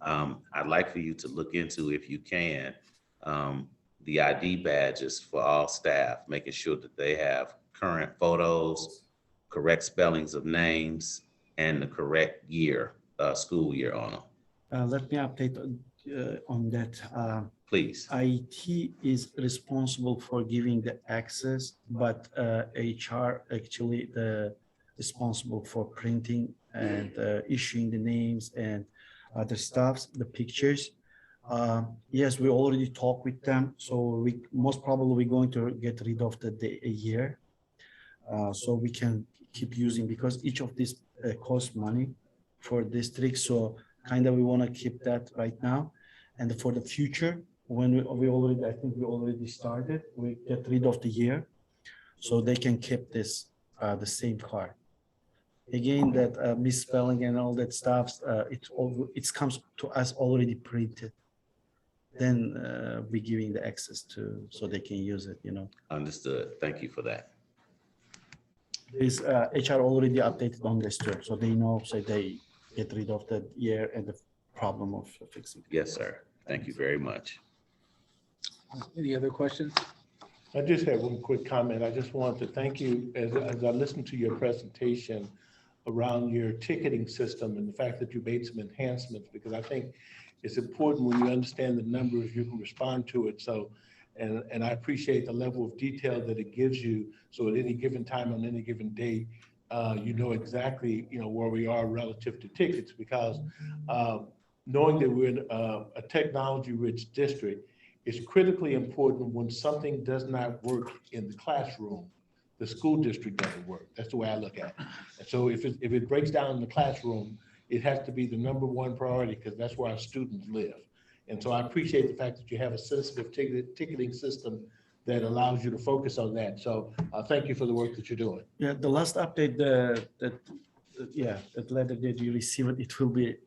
I'd like for you to look into, if you can, the ID badges for all staff, making sure that they have current photos, correct spellings of names, and the correct year, school year on them. Let me update on that. Please. IT is responsible for giving the access, but HR actually responsible for printing and issuing the names and other stuffs, the pictures. Yes, we already talked with them, so we most probably going to get rid of a year, so we can keep using because each of these costs money for districts. So kind of we want to keep that right now, and for the future when we already, I think we already started, we get rid of the year, so they can keep this the same card. Again, that misspelling and all that stuff, it comes to us already printed. Then we giving the access to so they can use it, you know. Understood. Thank you for that. This HR already updated on this too, so they know. So they get rid of the year and problem of fixing. Yes, sir. Thank you very much. Any other questions? I just have one quick comment. I just wanted to thank you as I listened to your presentation around your ticketing system and the fact that you made some enhancements, because I think it's important when you understand the numbers, you can respond to it. So, and I appreciate the level of detail that it gives you. So at any given time on any given day, you know exactly, where we are relative to tickets, because knowing that we're in a technology-rich district, it's critically important when something does not work in the classroom, the school district doesn't work. That's the way I look at it. And so if it breaks down in the classroom, it has to be the #1 priority, because that's where our students live. And so I appreciate the fact that you have a sensitive ticketing system that allows you to focus on that. So thank you for the work that you're doing. Yeah, the last update, that letter that you received, it will be,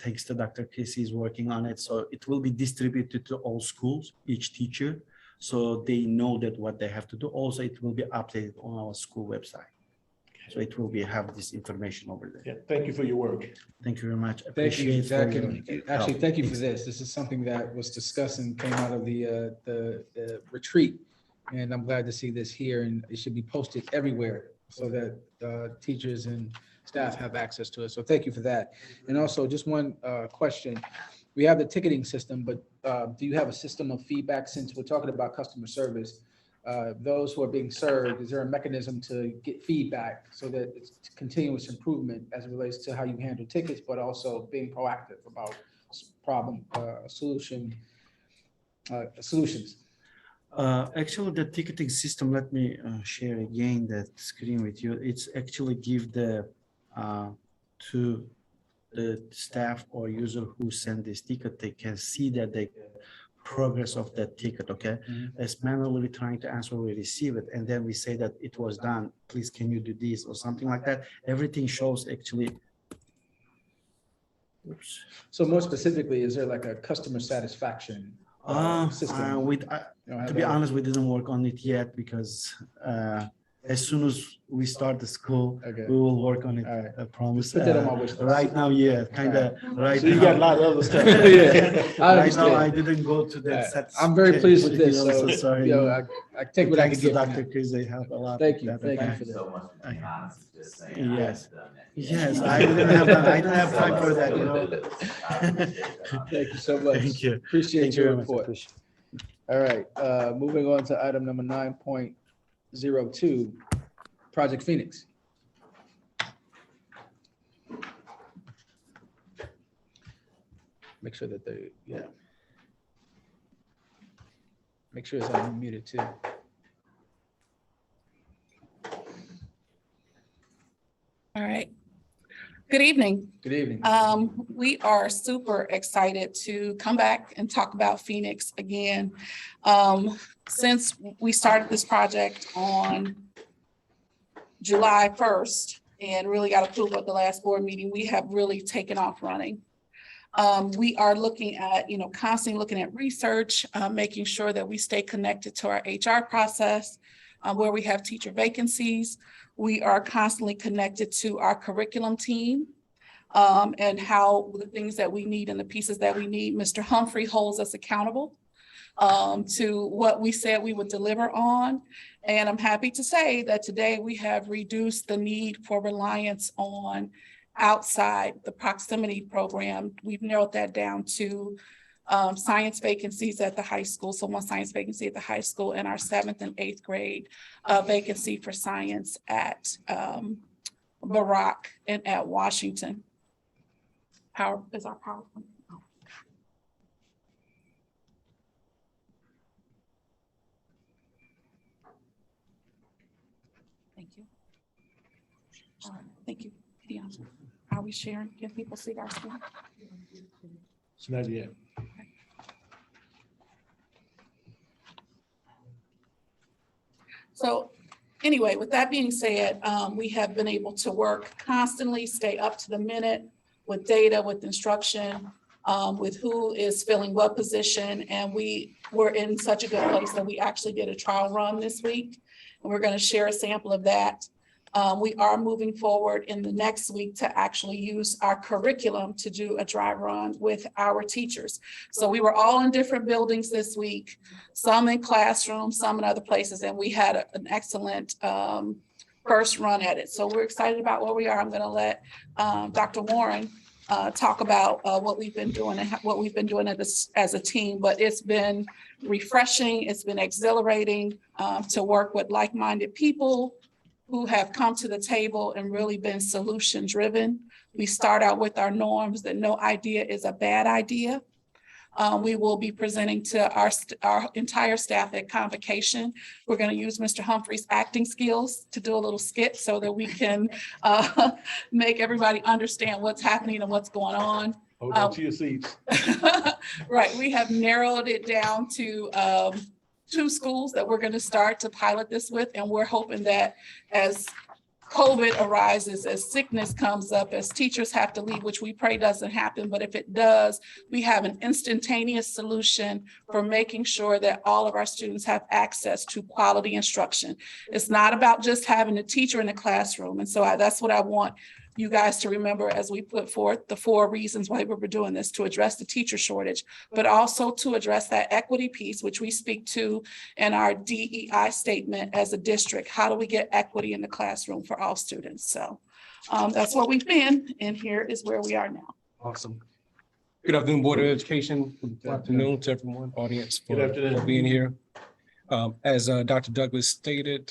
thanks to Dr. Casey is working on it. So it will be distributed to all schools, each teacher, so they know that what they have to do. Also, it will be updated on our school website. So it will have this information over there. Yeah, thank you for your work. Thank you very much. Thank you, Appreciate Zach, for your and actually, thank you for this. This is something that was discussed and came out of the retreat. And I'm glad to see this here, and it should be posted everywhere so that teachers and staff have access to it. So thank you for that. And also, just one question. We have the ticketing system, but do you have a system of feedback, since we're talking about customer service? Those who are being served, is there a mechanism to get feedback so that it's continuous improvement as it relates to how you handle tickets, but also being proactive about problem solutions? Actually, the ticketing system, let me share again that screen with you. It's actually give to the staff or user who send this ticket, they can see that they progress of that ticket. Okay, as manually trying to answer, we receive it, and then we say that it was done, please can you do this or something like that. Everything shows actually. Oops. So more specifically, is there like a customer satisfaction system? To be honest, we didn't work on it yet, because as soon as we start the school, Okay. we will work on it. All right. I promise. Put that on my wish list. Right now, yeah, kind of. Right So you got a lot of other stuff. Yeah, I Right now, understand. I didn't go to that. set. I'm very pleased with this. I'm so So, sorry. I take what I Thanks can to get. Dr. Chris, they help a lot. Thank with you. that. Thank you Okay. for that. So much Okay. being honest, just saying. Yes. Yes, I didn't have that. I didn't have time for that, Thank you so much. Thank you. Appreciate Thank you your very much. I report. appreciate All right, moving on to item number 9.02, Project Phoenix. Make sure that they, make sure it's unmuted too. All right. Good evening. Good evening. We are super excited to come back and talk about Phoenix again. Since we started this project on July 1st and really got approval at the last board meeting, we have really taken off running. We are looking at, constantly looking at research, making sure that we stay connected to our HR process, where we have teacher vacancies. We are constantly connected to our curriculum team and how the things that we need and the pieces that we need. Mr. Humphrey holds us accountable to what we said we would deliver on. And I'm happy to say that today we have reduced the need for reliance on outside the proximity program. We've narrowed that down to science vacancies at the high school. So one science vacancy at the high school, and our 7th and 8th grade vacancy for science at Barack and at Washington. Is our PowerPoint? Oh. Thank you. Thank you. Dion. Are we sharing? Can people see our screen? It's not yet. So anyway, with that being said, we have been able to work constantly, stay up to the minute with data, with instruction, with who is filling what position. And we were in such a good place that we actually did a trial run this week. And we're going to share a sample of that. We are moving forward in the next week to actually use our curriculum to do a dry run with our teachers. So we were all in different buildings this week, some in classrooms, some in other places, and we had an excellent first run at it. So we're excited about where we are. I'm going to let Dr. Warren talk about what we've been doing and what we've been doing as a team, but it's been refreshing. It's been exhilarating to work with like-minded people who have come to the table and really been solution driven. We start out with our norms that no idea is a bad idea. We will be presenting to our entire staff at convocation. We're going to use Mr. Humphrey's acting skills to do a little skit so that we can make everybody understand what's happening and what's going on. Hold on to your seats. Right, we have narrowed it down to 2 schools that we're going to start to pilot this with, and we're hoping that as COVID arises, as sickness comes up, as teachers have to leave, which we pray doesn't happen, but if it does, we have an instantaneous solution for making sure that all of our students have access to quality instruction. It's not about just having a teacher in the classroom, and so that's what I want you guys to remember as we put forth the 4 reasons why we're doing this: to address the teacher shortage, but also to address that equity piece, which we speak to in our DEI statement as a district. How do we get equity in the classroom for all students? So that's where we've been, and here is where we are now. Awesome. Good afternoon, Board of Education. Good afternoon to everyone, audience, for being here. As Dr. Douglas stated,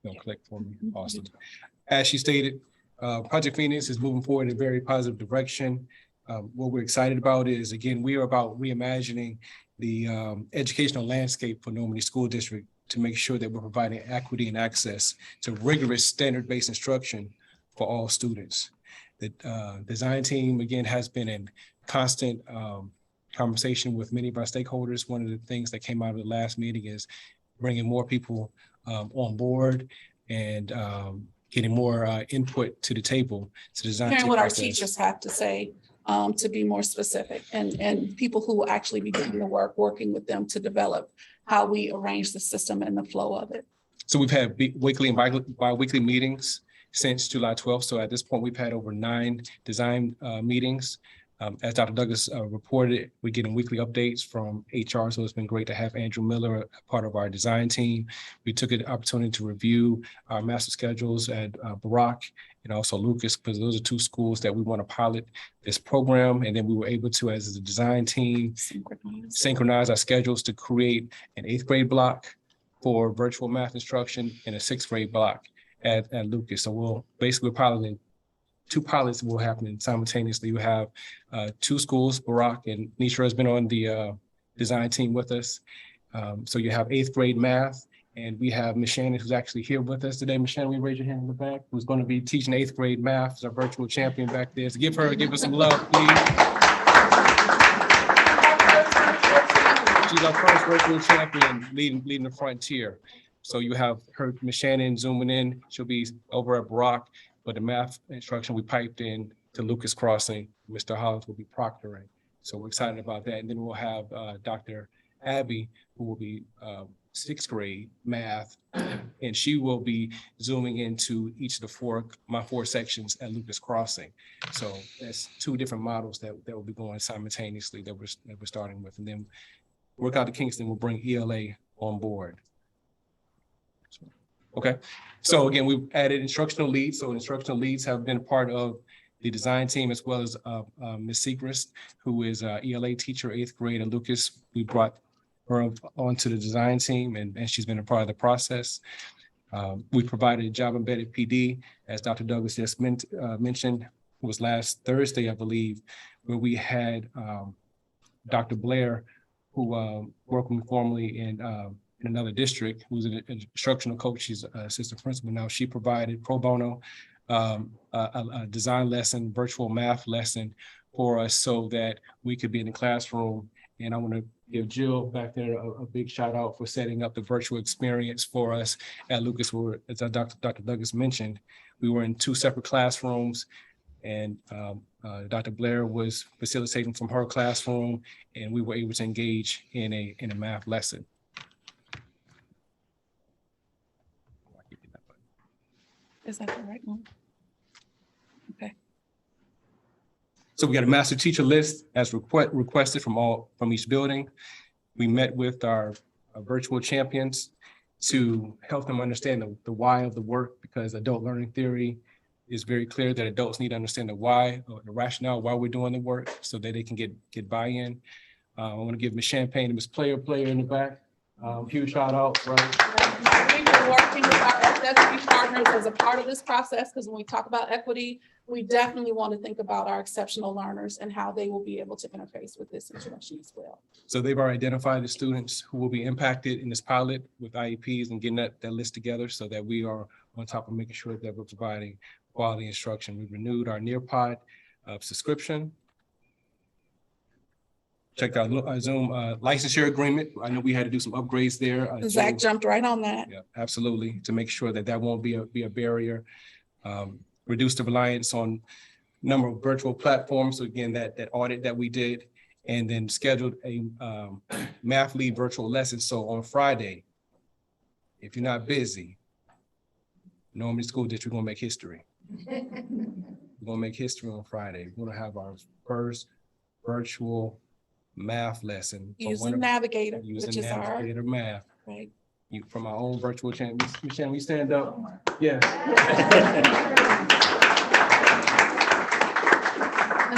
don't click for me. Awesome. As she stated, Project Phoenix is moving forward in a very positive direction. What we're excited about is, again, we are about reimagining the educational landscape for Normandy School District to make sure that we're providing equity and access to rigorous standard-based instruction for all students. The design team, again, has been in constant conversation with many of our stakeholders. One of the things that came out of the last meeting is bringing more people on board and getting more input to the table to design. Hearing what our teachers have to say, to be more specific, and people who will actually be doing the work, working with them to develop how we arrange the system and the flow of it. So we've had weekly and bi-weekly meetings since July 12th. So at this point, we've had over 9 design meetings. As Dr. Douglas reported, we're getting weekly updates from HR, so it's been great to have Andrew Miller, a part of our design team. We took an opportunity to review our master schedules at Barack and also Lucas, because those are 2 schools that we want to pilot this program. And then we were able to, as a design team, synchronize our schedules to create an 8th grade block for virtual math instruction and a 6th grade block at Lucas. So we're piloting 2 pilots will happen simultaneously. You have 2 schools. Barack and Nisha has been on the design team with us. So you have 8th grade math, and we have Ms. Shannon, who's actually here with us today. Ms. Shannon, will you raise your hand in the back? Who's going to be teaching 8th grade math, is our virtual champion back there. So give her some love, please. She's our first virtual champion leading the frontier. So you have her, Ms. Shannon, zooming in. She'll be over at Barack. But the math instruction we piped in to Lucas Crossing, Mr. Hollins will be proctoring. So we're excited about that. And then we'll have Dr. Abby, who will be 6th grade math, and she will be zooming into each of my 4 sections at Lucas Crossing. So that's 2 different models that will be going simultaneously that we're starting with. And then work out to Kingston will bring ELA on board. Okay, so again, we've added instructional leads. So instructional leads have been part of the design team, as well as Ms. Segrist, who is an ELA teacher, 8th grade at Lucas. We brought her onto the design team, and she's been a part of the process. We provided a job embedded PD, as Dr. Douglas just mentioned. It was last Thursday, I believe, where we had Dr. Blair, who worked with me formerly in another district, who's an instructional coach. She's an assistant principal now. She provided pro bono a design lesson, virtual math lesson for us so that we could be in the classroom. And I want to give Jill back there a big shout out for setting up the virtual experience for us at Lucas, where, as Dr. Douglas mentioned, we were in 2 separate classrooms, and Dr. Blair was facilitating from her classroom, and we were able to engage in a math lesson. Is that the right one? Okay. So we got a master teacher list as requested from each building. We met with our virtual champions to help them understand the why of the work, because adult learning theory is very clear that adults need to understand the why, or the rationale why we're doing the work, so that they can get buy-in. I want to give Ms. Champagne and Ms. Player in the back. Huge shout out, right? We've been working with our SSB partners as a part of this process, because when we talk about equity, we definitely want to think about our exceptional learners and how they will be able to interface with this instruction as well. So they've already identified the students who will be impacted in this pilot with IEPs and getting that list together, so that we are on top of making sure that we're providing quality instruction. We've renewed our Nearpod subscription. Checked out our Zoom licensure agreement. I know we had to do some upgrades there. Zach jumped right on that. Yeah, absolutely, to make sure that won't be a barrier. Reduce the reliance on number of virtual platforms. So again, that audit that we did, and then scheduled a math lead virtual lesson. So on Friday, if you're not busy, Normandy School District, we're gonna make history. We're gonna make history on Friday. We're gonna have our first virtual math lesson. Using Navigator, which is our, Navigator math. right. You from our own virtual champion. Michelle, we stand up. Yeah.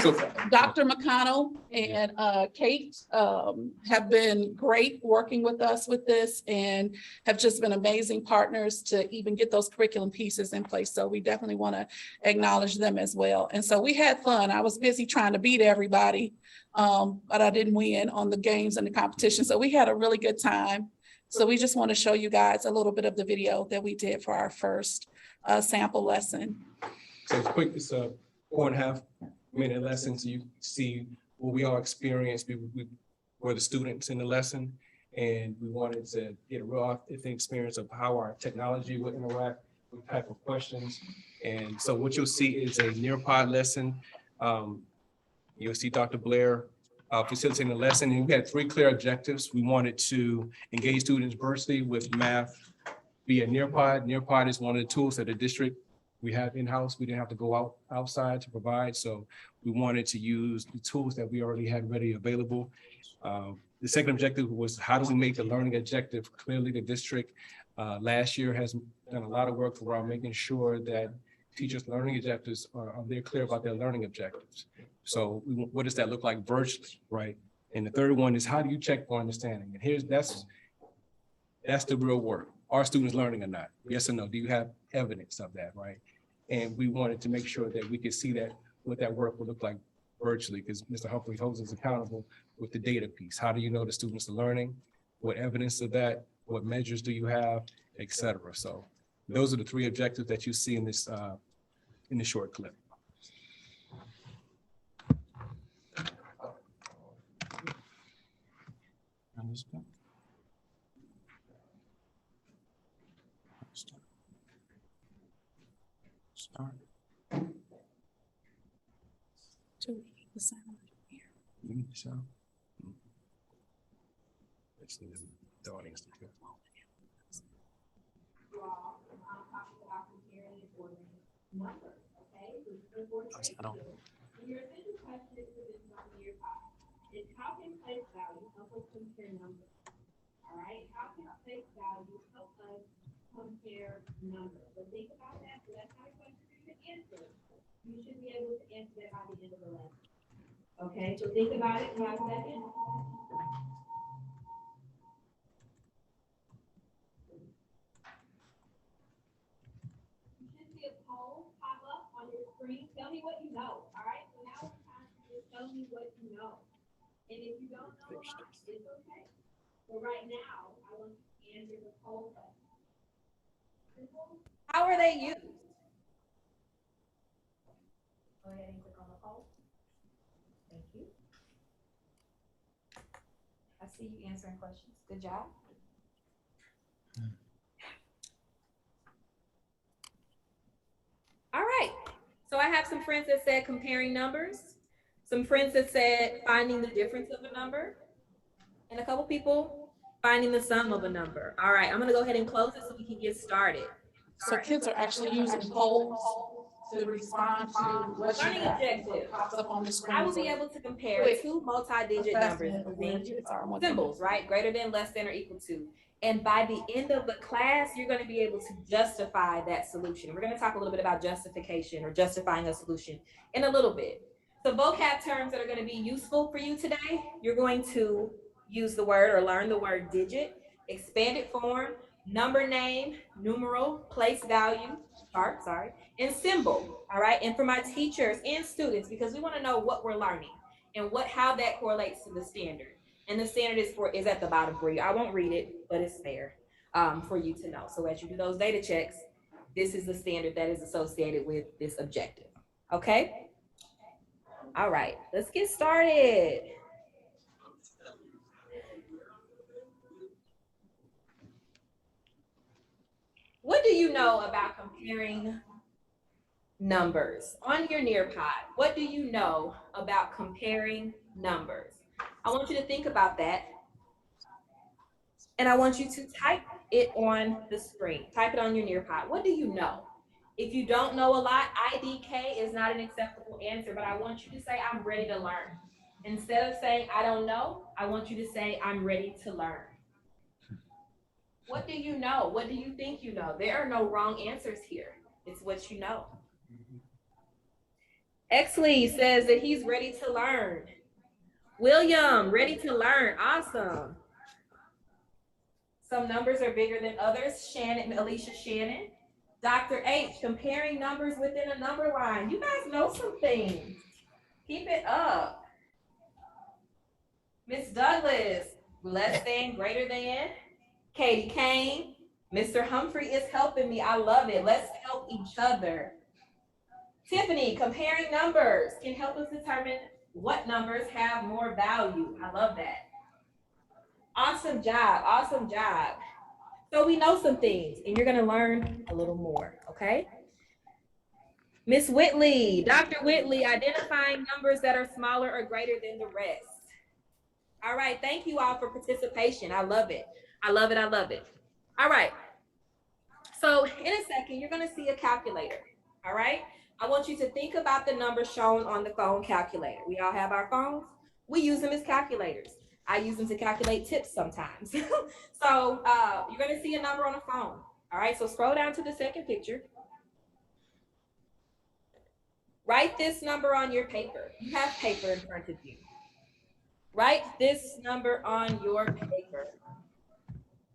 So, Dr. McConnell and Kate have been great working with us with this, and have just been amazing partners to even get those curriculum pieces in place. So we definitely want to acknowledge them as well. And so we had fun. I was busy trying to beat everybody, but I didn't win on the games and the competition. So we had a really good time. So we just want to show you guys a little bit of the video that we did for our first sample lesson. So it's quick, it's a 4.5 minute lesson, so you see what we all experienced. We were the students in the lesson, and we wanted to get a real authentic experience of how our technology would interact with type of questions. And so what you'll see is a Nearpod lesson. You'll see Dr. Blair facilitating the lesson, and we had 3 clear objectives. We wanted to engage students virtually with math via Nearpod. Nearpod is one of the tools that the district we have in-house. We didn't have to go outside to provide, so we wanted to use the tools that we already had ready available. The second objective was, how do we make the learning objective? Clearly, the district last year has done a lot of work around making sure that teachers' learning objectives they're clear about their learning objectives. So what does that look like virtually, right? And the third one is, how do you check for understanding? And that's the real work. Are students learning or not? Yes or no? Do you have evidence of that, right? And we wanted to make sure that we could see that, what that work would look like virtually, because Mr. Humphrey holds us accountable with the data piece. How do you know the students are learning? What evidence of that? What measures do you have, et cetera? So those are the 3 objectives that you see in this short clip. Start. The sound here. You need the sound? Let's see the audience to hear. I don't. Your essential question is within the year five. Is how can place value help us compare numbers? All right, how can place value help us compare numbers? So think about that. So that's not a question you can answer. You should be able to answer that by the end of the lesson. Okay, so think about it for a second. You should see a poll pop up on your screen. Tell me what you know. All right, so now it's time to just tell me what you know. And if you don't know a lot, it's okay. So right now, I want you to answer the poll question. How are they used? Go ahead and click on the poll. Thank you. I see you answering questions. Good job. All right. So I have some friends that said comparing numbers, some friends that said finding the difference of a number, and a couple people finding the sum of a number. All right, I'm going to go ahead and close it so we can get started. So kids are actually using polls to respond to what Learning objective. pops up on the screen. I will be able to compare two multi-digit numbers using symbols, right? Greater than, less than, or equal to. And by the end of the class, you're going to be able to justify that solution. We're going to talk a little bit about justification or justifying a solution in a little bit. So vocab terms that are going to be useful for you today, you're going to use the word or learn the word digit, expanded form, number name, numeral, place value, chart, sorry, and symbol, all right? And for my teachers and students, because we want to know what we're learning and how that correlates to the standard. And the standard is at the bottom for you. I won't read it, but it's there for you to know. So as you do those data checks, this is the standard that is associated with this objective, okay? All right, let's get started. What do you know about comparing numbers? On your Nearpod, what do you know about comparing numbers? I want you to think about that. And I want you to type it on the screen. Type it on your Nearpod. What do you know? If you don't know a lot, IDK is not an acceptable answer, but I want you to say, I'm ready to learn. Instead of saying, I don't know, I want you to say, I'm ready to learn. What do you know? What do you think you know? There are no wrong answers here. It's what you know. Exley says that he's ready to learn. William, ready to learn. Awesome. Some numbers are bigger than others. Shannon, Alicia Shannon. Dr. H, comparing numbers within a number line. You guys know some things. Keep it up. Miss Douglas, less than, greater than. Katie Kane, Mr. Humphrey is helping me. I love it. Let's help each other. Tiffany, comparing numbers can help us determine what numbers have more value. I love that. Awesome job. Awesome job. So we know some things and you're going to learn a little more. Okay. Miss Whitley, Dr. Whitley, identifying numbers that are smaller or greater than the rest. All right. Thank you all for participation. I love it. I love it. I love it. All right. So in a second, you're going to see a calculator. All right. I want you to think about the numbers shown on the phone calculator. We all have our phones. We use them as calculators. I use them to calculate tips sometimes. So you're going to see a number on a phone. All right. So scroll down to the second picture. Write this number on your paper. You have paper in front of you. Write this number on your paper.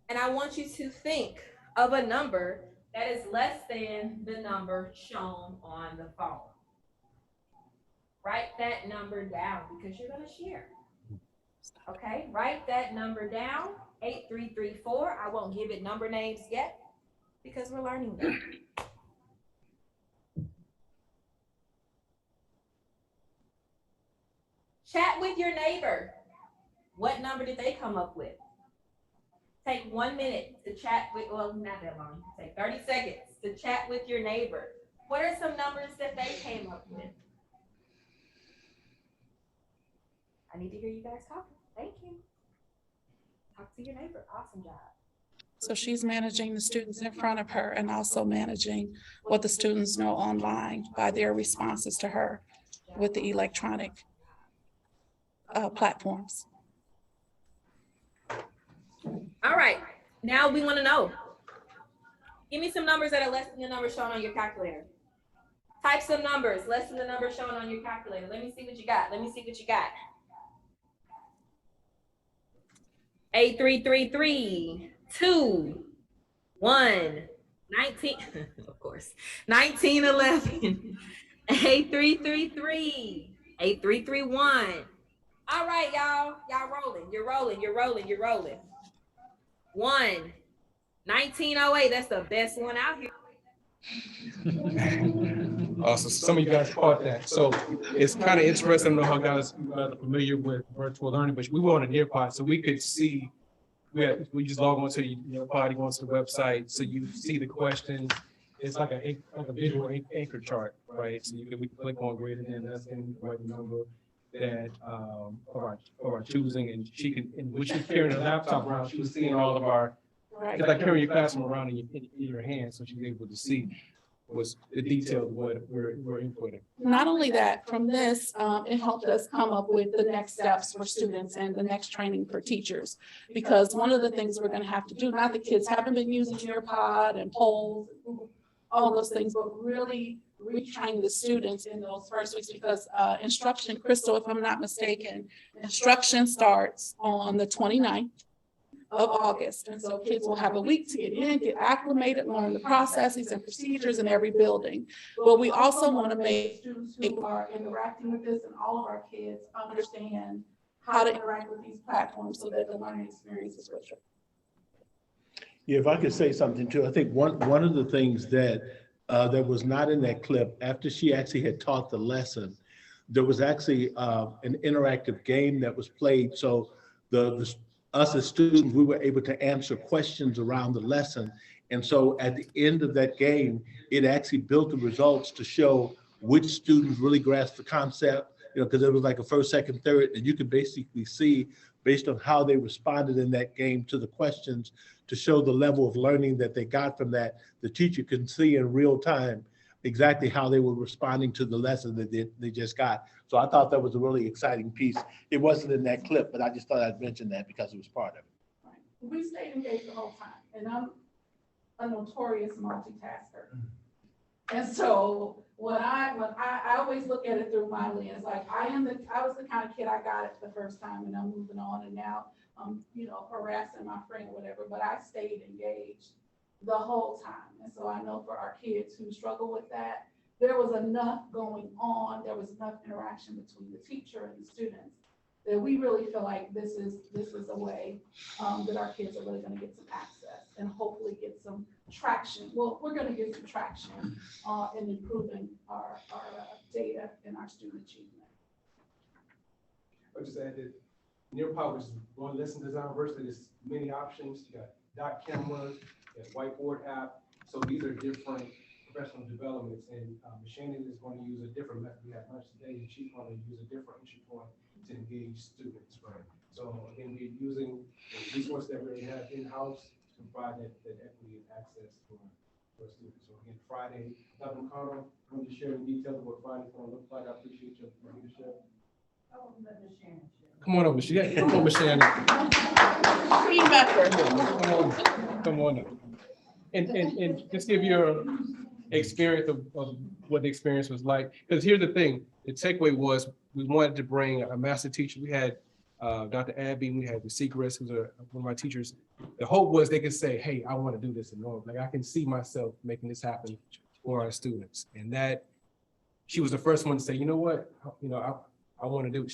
And I want you to think of a number that is less than the number shown on the phone. Write that number down because you're going to share. Okay, write that number down, 8334. I won't give it number names yet because we're learning them. Chat with your neighbor. What number did they come up with? Take 1 minute to chat with, well, not that long. Take 30 seconds to chat with your neighbor. What are some numbers that they came up with? I need to hear you guys talking. Thank you. Talk to your neighbor. Awesome job. So she's managing the students in front of her and also managing what the students know online by their responses to her with the electronic platforms. All right, now we want to know. Give me some numbers that are less than the number shown on your calculator. Type some numbers less than the number shown on your calculator. Let me see what you got. Let me see what you got. 8333, 2, 1, 19, of course, 1911, 8333, 8331. All right, y'all rolling. You're rolling. You're rolling. You're rolling. 1908. That's the best one out here. So some of you guys caught that. So it's kind of interesting to know how you guys are familiar with virtual learning, but we were on a Nearpod, so we could see. We just log on to the Nearpod, go onto the website, so you see the questions. It's like a visual anchor chart, right? So we can click on greater than, less than, write the number that of our choosing, and she can. And when she's carrying a laptop around, she was seeing all of our Right. It's like carrying your classroom around in your hand, so she's able to see what's the detail of what we're inputting. Not only that, from this, it helped us come up with the next steps for students and the next training for teachers. Because one of the things we're gonna have to do, not the kids haven't been using Nearpod and polls, all those things, but really retrain the students in those first weeks, because instruction, Crystal, if I'm not mistaken, instruction starts on the 29th of August. And so kids will have a week to get in, get acclimated, learn the processes and procedures in every building. But we also want to make students who are interacting with this and all of our kids understand how to interact with these platforms so that the learning experience is richer. Yeah, if I could say something too, I think one of the things that that was not in that clip, after she actually had taught the lesson, there was actually an interactive game that was played. So us as students, we were able to answer questions around the lesson. And so at the end of that game, it actually built the results to show which students really grasped the concept, because it was like a first, second, third, and you could basically see based on how they responded in that game to the questions to show the level of learning that they got from that. The teacher can see in real time exactly how they were responding to the lesson that they just got. So I thought that was a really exciting piece. It wasn't in that clip, but I just thought I'd mention that because it was part of it. Right. We stayed engaged the whole time, and I'm a notorious multitasker. And so when I always look at it through my lens, like I was the kind of kid, I got it the first time and I'm moving on, and now I'm, harassing my friend or whatever, but I stayed engaged the whole time. And so I know for our kids who struggle with that, there was enough going on, there was enough interaction between the teacher and the students that we really feel like this is a way that our kids are really going to get some access and hopefully get some traction. Well, we're going to get some traction in improving our data and our student achievement. I'll just add that Nearpod is one lesson design versus there's many options. You got dot cameras, you got whiteboard app. So these are different professional developments, and Shannon is going to use a different method. We had lunch today, and she's going to use a different entry point to engage students, right? So again, we're using the resources that we already have in-house to provide that equity and access for students. So again, Friday, Dr. McConnell, I'm going to share the details of what Friday's going to look like. I appreciate your leadership. Come on over, Shannon. Come over, Shannon. Come on up. And just give your experience of what the experience was like. Because here's the thing, the takeaway was we wanted to bring a master teacher. We had Dr. Abby, we had the Seacrest, who's one of my teachers. The hope was they could say, hey, I want to do this in Norm. Like I can see myself making this happen for our students. And that she was the first one to say, you know what, I want to do it.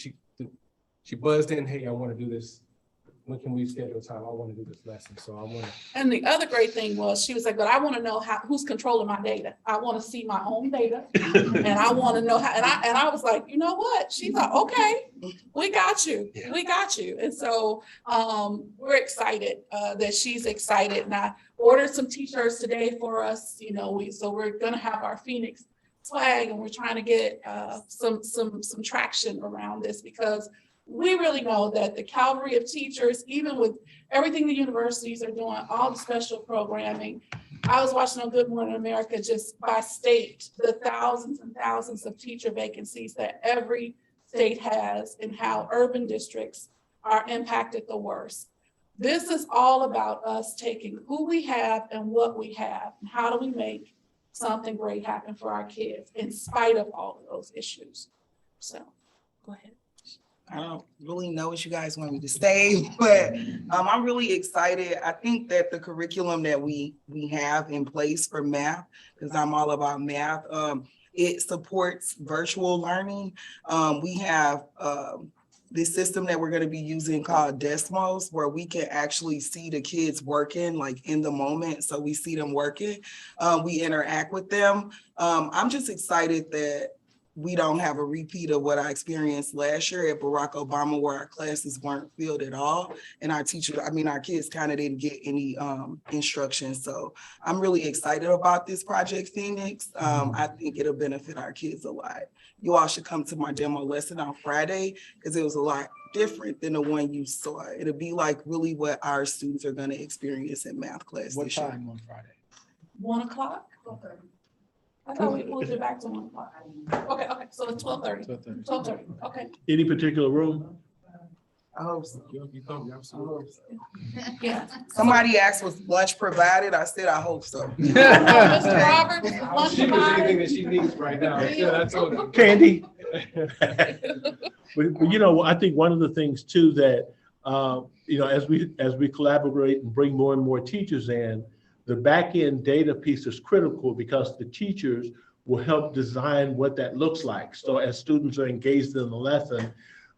She buzzed in, hey, I want to do this. When can we schedule time? I want to do this lesson. So I want to. And the other great thing was she was like, but I want to know who's controlling my data. I want to see my own data. And I want to know how, and I was like, you know what? She's like, okay, we got you. Yeah. We got you. And so we're excited that she's excited. And I ordered some t-shirts today for us. So we're going to have our Phoenix swag, and we're trying to get some traction around this, because we really know that the cavalry of teachers, even with everything the universities are doing, all the special programming. I was watching on Good Morning America, just by state, the thousands and thousands of teacher vacancies that every state has, and how urban districts are impacted the worst. This is all about us taking who we have and what we have, and how do we make something great happen for our kids in spite of all of those issues. So go ahead. I don't really know what you guys want me to say, but I'm really excited. I think that the curriculum that we have in place for math, because I'm all about math, it supports virtual learning. We have this system that we're going to be using called Desmos, where we can actually see the kids working like in the moment. So we see them working, we interact with them. I'm just excited that we don't have a repeat of what I experienced last year at Barack Obama, where our classes weren't filled at all. And our kids kind of didn't get any instruction. So I'm really excited about this Project Phoenix. I think it'll benefit our kids a lot. you all should come to my demo lesson on Friday because it was a lot different than the one you saw. It'll be like really what our students are going to experience in math class. What this year. time on Friday? 1 o'clock? I thought we moved it back to 1 o'clock. Okay, so it's 12:30. 12:30, okay. Any particular room? I hope so. Yeah. Somebody asked, was lunch provided? I said, I hope so. Mr. Roberts, lunch She does anything provided? that she needs right now. Yeah, I told her. Candy? But, you know, I think one of the things too that, you know, as we collaborate and bring more and more teachers in, the back end data piece is critical because the teachers will help design what that looks like. So as students are engaged in the lesson,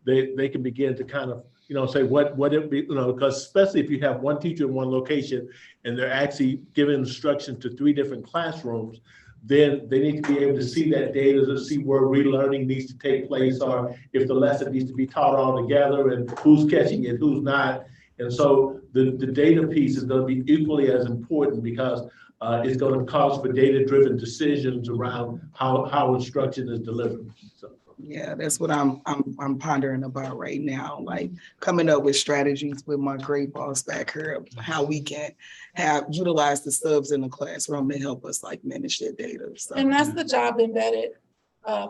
they can begin to kind of, you know, say what it be, you know, because especially if you have one teacher in one location and they're actually giving instruction to 3 different classrooms, then they need to be able to see that data to see where relearning needs to take place or if the lesson needs to be taught all together and who's catching it, who's not. And so the data piece is going to be equally as important because it's going to cause for data-driven decisions around how instruction is delivered. So. Yeah, that's what I'm pondering about right now, like coming up with strategies with my great boss back here of how we can utilize the subs in the classroom to help us like manage their data. So. And that's the job embedded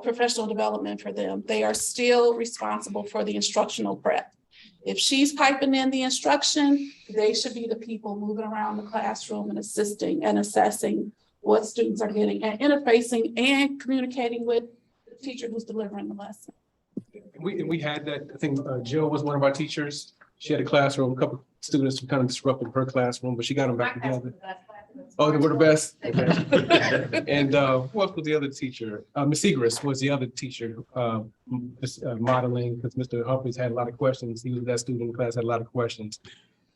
professional development for them. They are still responsible for the instructional prep. If she's piping in the instruction, they should be the people moving around the classroom and assisting and assessing what students are getting and interfacing and communicating with the teacher who's delivering the lesson. We had that, I think Jill was one of our teachers. She had a classroom, a couple students who kind of disrupted her classroom, but she got them back together. Oh, they were the best? Okay. And what was the other teacher? Ms. Egris was the other teacher, modeling, because Mr. Humphreys had a lot of questions. He was that student in the class, had a lot of questions.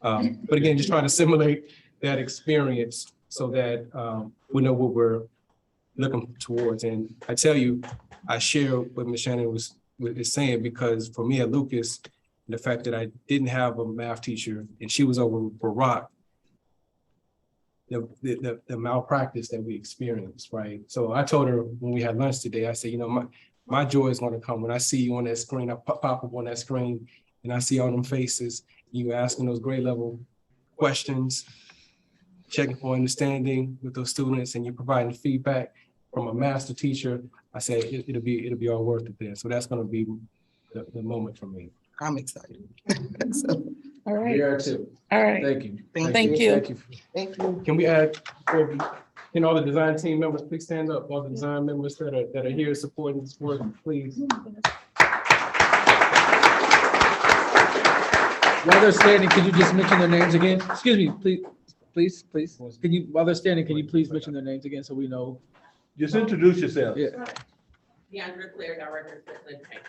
But again, just trying to simulate that experience so that we know what we're looking towards. And I tell you, I share what Ms. Shannon was saying, because for me at Lucas, the fact that I didn't have a math teacher and she was over for Rock, the malpractice that we experienced, right? So I told her when we had lunch today, I said, you know, my joy is going to come when I see you on that screen. I pop up on that screen and I see all them faces, you asking those grade level questions, checking for understanding with those students, and you're providing feedback from a master teacher. I said it'll be all worth it there. So that's going to be the moment for me. I'm excited. All right. We are too. All right. Thank you. Thank you. Thank you. Can we add, can all the design team members please stand up? All the design members that are here supporting this work, please. While they're standing, could you just mention their names again? Excuse me, please. Can you, while they're standing, can you please mention their names again so we know? Just introduce yourself. Yeah. Deandra Clear, Director of Special Education.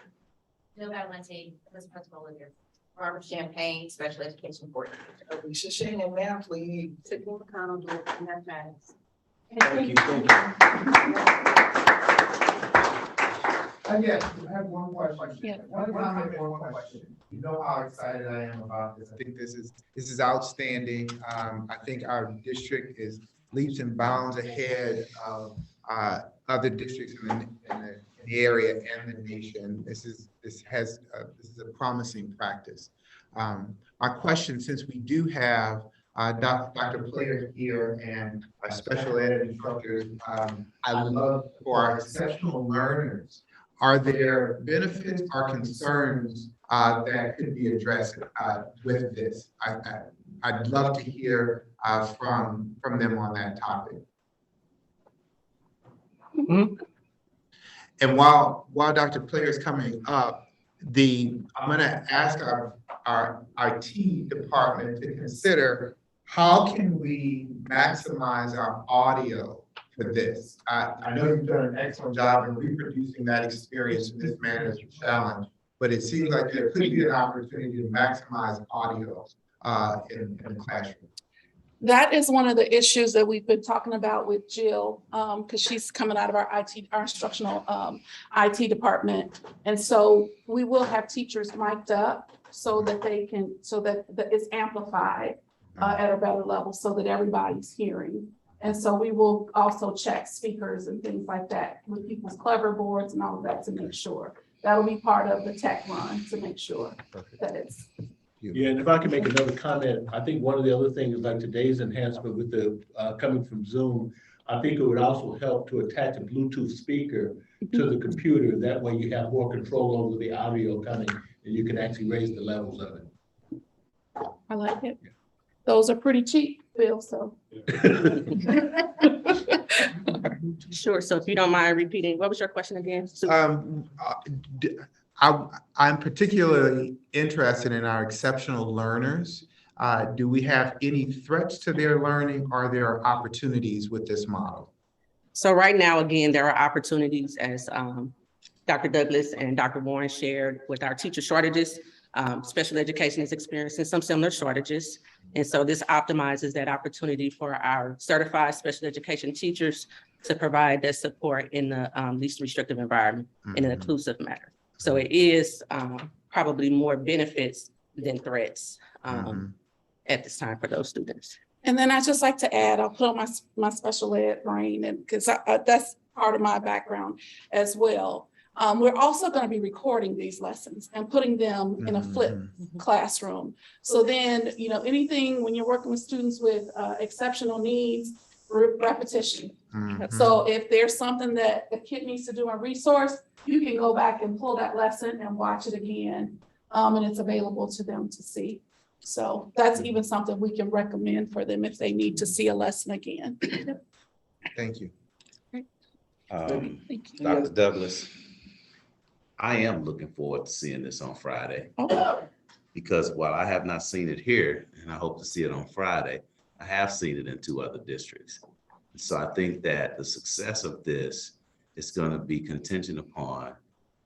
Jill Valenti, Vice Principal Leader. Robert Champagne, Special Education Coordinator. Alicia Shannon, math lead. Tiffany McConnell, Director of Mathematics. Thank you. Yes, I have one question. Yeah. One comment, one question. You know how excited I am about this. I think this is outstanding. I think our district is leaps and bounds ahead of other districts in the area and the nation. This is a promising practice. Our question, since we do have Dr. Player here and our special ed instructors, I would love for our exceptional learners, are there benefits or concerns that could be addressed with this? I'd love to hear from them on that topic. Mm-hmm. And while Dr. Player is coming up, I'm going to ask our IT department to consider how can we maximize our audio for this. I know you've done an excellent job in reproducing that experience in this manager's challenge, but it seems like there could be an opportunity to maximize audio in the classroom. That is one of the issues that we've been talking about with Jill, because she's coming out of our instructional IT department. And so we will have teachers mic'd up so that that it's amplified at a better level so that everybody's hearing And so we will also check speakers and things like that with people's clever boards and all of that to make sure. That'll be part of the tech run to make sure that it's. Yeah, and if I can make another comment, I think one of the other things, like today's enhancement with the coming from Zoom, I think it would also help to attach a Bluetooth speaker to the computer. That way you have more control over the audio coming and you can actually raise the levels of it. I like it. Those are pretty cheap, Bill, so. Sure. So if you don't mind repeating, what was your question again? I'm particularly interested in our exceptional learners. Do we have any threats to their learning? Or are there opportunities with this model? So right now, again, there are opportunities as Dr. Douglas and Dr. Warren shared with our teacher shortages. Special education is experiencing some similar shortages. And so this optimizes that opportunity for our certified special education teachers to provide that support in the least restrictive environment in an inclusive manner. So it is probably more benefits than threats at this time for those students. And then I just like to add, I'll put on my special ed brain, and because that's part of my background as well. We're also going to be recording these lessons and putting them in a flipped classroom. So then, you know, anything when you're working with students with exceptional needs, repetition. So if there's something that the kid needs to do in resource, you can go back and pull that lesson and watch it again. And it's available to them to see. So that's even something we can recommend for them if they need to see a lesson again. Thank you. Dr. Douglas, I am looking forward to seeing this on Friday. Because while I have not seen it here, and I hope to see it on Friday, I have seen it in 2 other districts. So I think that the success of this is going to be contingent upon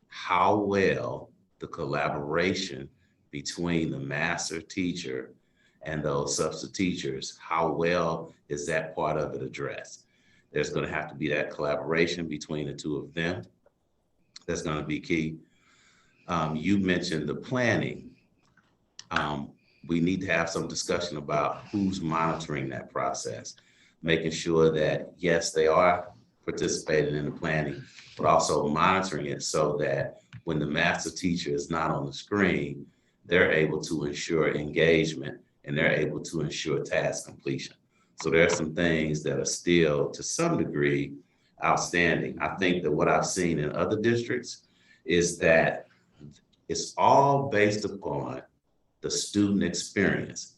how well the collaboration between the master teacher and those substitute teachers, how well is that part of it addressed? There's going to have to be that collaboration between the 2 of them. That's going to be key. You mentioned the planning. We need to have some discussion about who's monitoring that process, making sure that, yes, they are participating in the planning, but also monitoring it so that when the master teacher is not on the screen, they're able to ensure engagement and they're able to ensure task completion. So there are some things that are still, to some degree, outstanding. I think that what I've seen in other districts is that it's all based upon the student experience.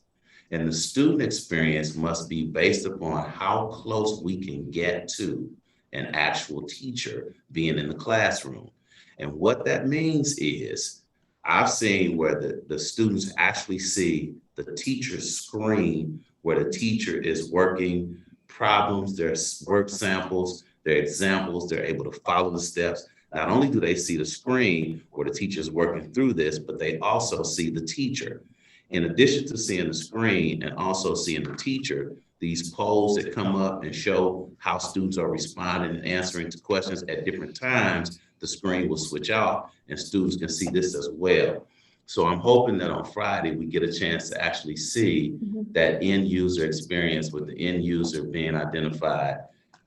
And the student experience must be based upon how close we can get to an actual teacher being in the classroom. And what that means is I've seen where the students actually see the teacher's screen where the teacher is working problems, their work samples, their examples, they're able to follow the steps. Not only do they see the screen where the teacher is working through this, but they also see the teacher. In addition to seeing the screen and also seeing the teacher, these polls that come up and show how students are responding and answering to questions at different times, the screen will switch out and students can see this as well. So I'm hoping that on Friday, we get a chance to actually see that end user experience with the end user being identified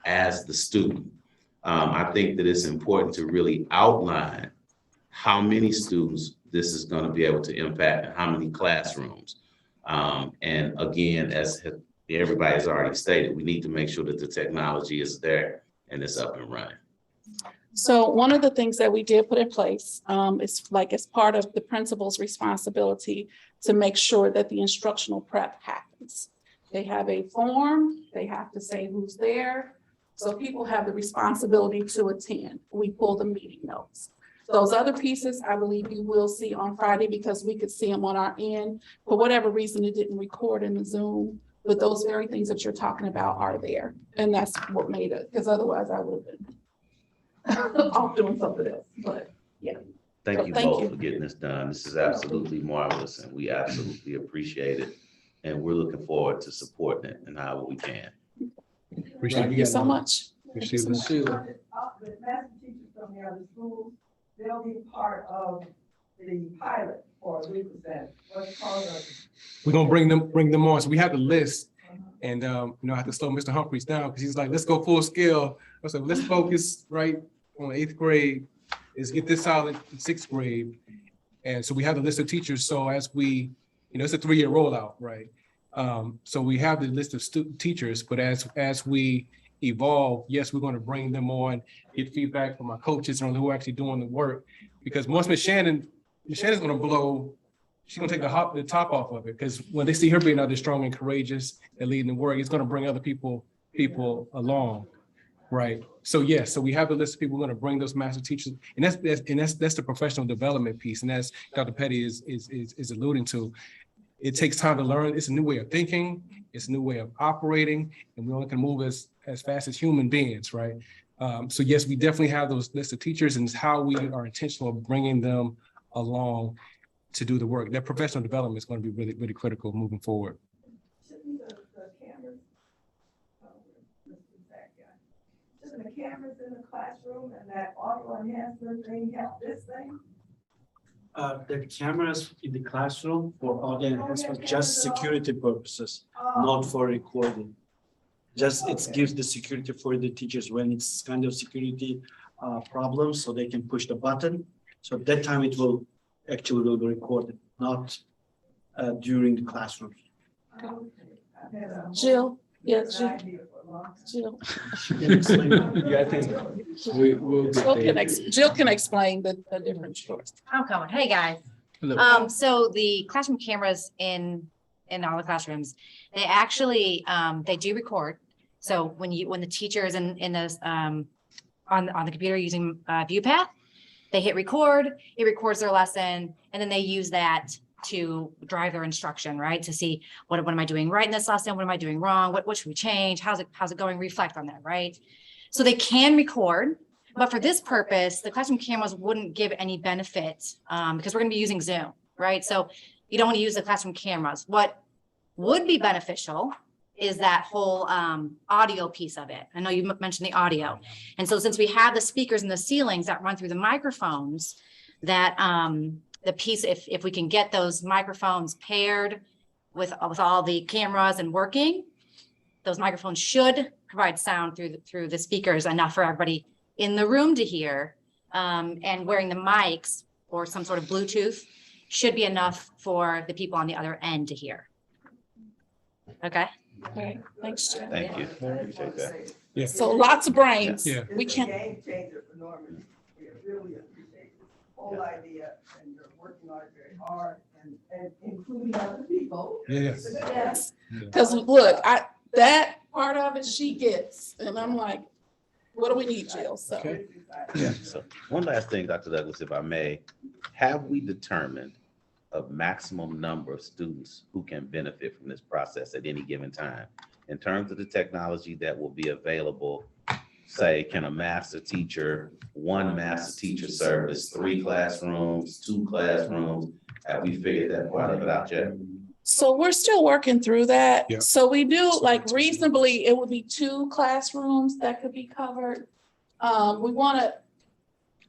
as the student. I think that it's important to really outline how many students this is going to be able to impact and how many classrooms. And again, as everybody has already stated, we need to make sure that the technology is there and it's up and running. So one of the things that we did put in place is like as part of the principal's responsibility to make sure that the instructional prep happens. They have a form, they have to say who's there. So people have the responsibility to attend. We pull the meeting notes. Those other pieces, I believe you will see on Friday because we could see them on our end. For whatever reason, it didn't record in the Zoom, but those very things that you're talking about are there. And that's what made it, because otherwise I would have been off doing something else, but yeah. Thank you both for getting this done. This is absolutely marvelous and we absolutely appreciate it. And we're looking forward to supporting it in however we can. Thank you so much. The master teachers from the other schools, they'll be part of the pilot for 3%. What's called We're gonna bring them on. So we have the list And, I had to slow Mr. Humphreys down because he's like, let's go full scale. I said, let's focus right on 8th grade, is get this solid in 6th grade. And so we have the list of teachers. So as we, it's a 3-year rollout, right? So we have the list of teachers, but as we evolve, yes, we're going to bring them on, get feedback from our coaches on who are actually doing the work. Because once Miss Shannon's going to blow, she's going to take the top off of it. Because when they see her being out there strong and courageous and leading the work, it's going to bring other people along, right? So yes, so we have a list of people. We're going to bring those master teachers, and that's the professional development piece. And as Dr. Petty is alluding to, it takes time to learn. It's a new way of thinking. It's a new way of operating, and we only can move as fast as human beings, right? So yes, we definitely have those lists of teachers, and it's how we are intentional of bringing them along to do the work. That professional development is going to be really, really critical moving forward. Shouldn't the cameras in the classroom and that audio enhancement thing help this thing? The cameras in the classroom for audio enhancement, just security purposes, not for recording. Just it gives the security for the teachers when it's kind of security problem, so they can push the button. So at that time it will be recorded, not during the classroom. Jill, yes, Jill. Yeah, I think Jill can explain the different stories. I'm coming. Hey, guys. Hello. So the classroom cameras in all the classrooms, they actually, they do record. So when the teacher is in those, on the computer using ViewPath, they hit record, it records their lesson, and then they use that to drive their instruction, right? To see what am I doing right in this lesson? What am I doing wrong? What should we change? How's it going? Reflect on that, right? So they can record, but for this purpose, the classroom cameras wouldn't give any benefit because we're going to be using Zoom, right? So you don't want to use the classroom cameras. What would be beneficial is that whole audio piece of it. I know you mentioned the audio. And so since we have the speakers in the ceilings that run through the microphones, that the piece, if we can get those microphones paired with all the cameras and working, those microphones should provide sound through the speakers enough for everybody in the room to hear. And wearing the mics or some sort of Bluetooth should be enough for the people on the other end to hear. Okay. All right, thanks, Jill. Thank you. Appreciate that. Yeah. So lots of brains. Yeah. We can. Game changer for Norman. We really appreciate this whole idea, and you're working on it very hard, and including other people. Yes. Yes. Because look, that part of it she gets, and I'm like, what do we need, Jill? So. Okay. Yeah, so one last thing, Dr. Douglas, if I may, have we determined a maximum number of students who can benefit from this process at any given time? In terms of the technology that will be available, say, can a master teacher, one master teacher service 3 classrooms, 2 classrooms? Have we figured that part of it out yet? So we're still working through that. Yeah. So we do like reasonably, it would be 2 classrooms that could be covered. We want to.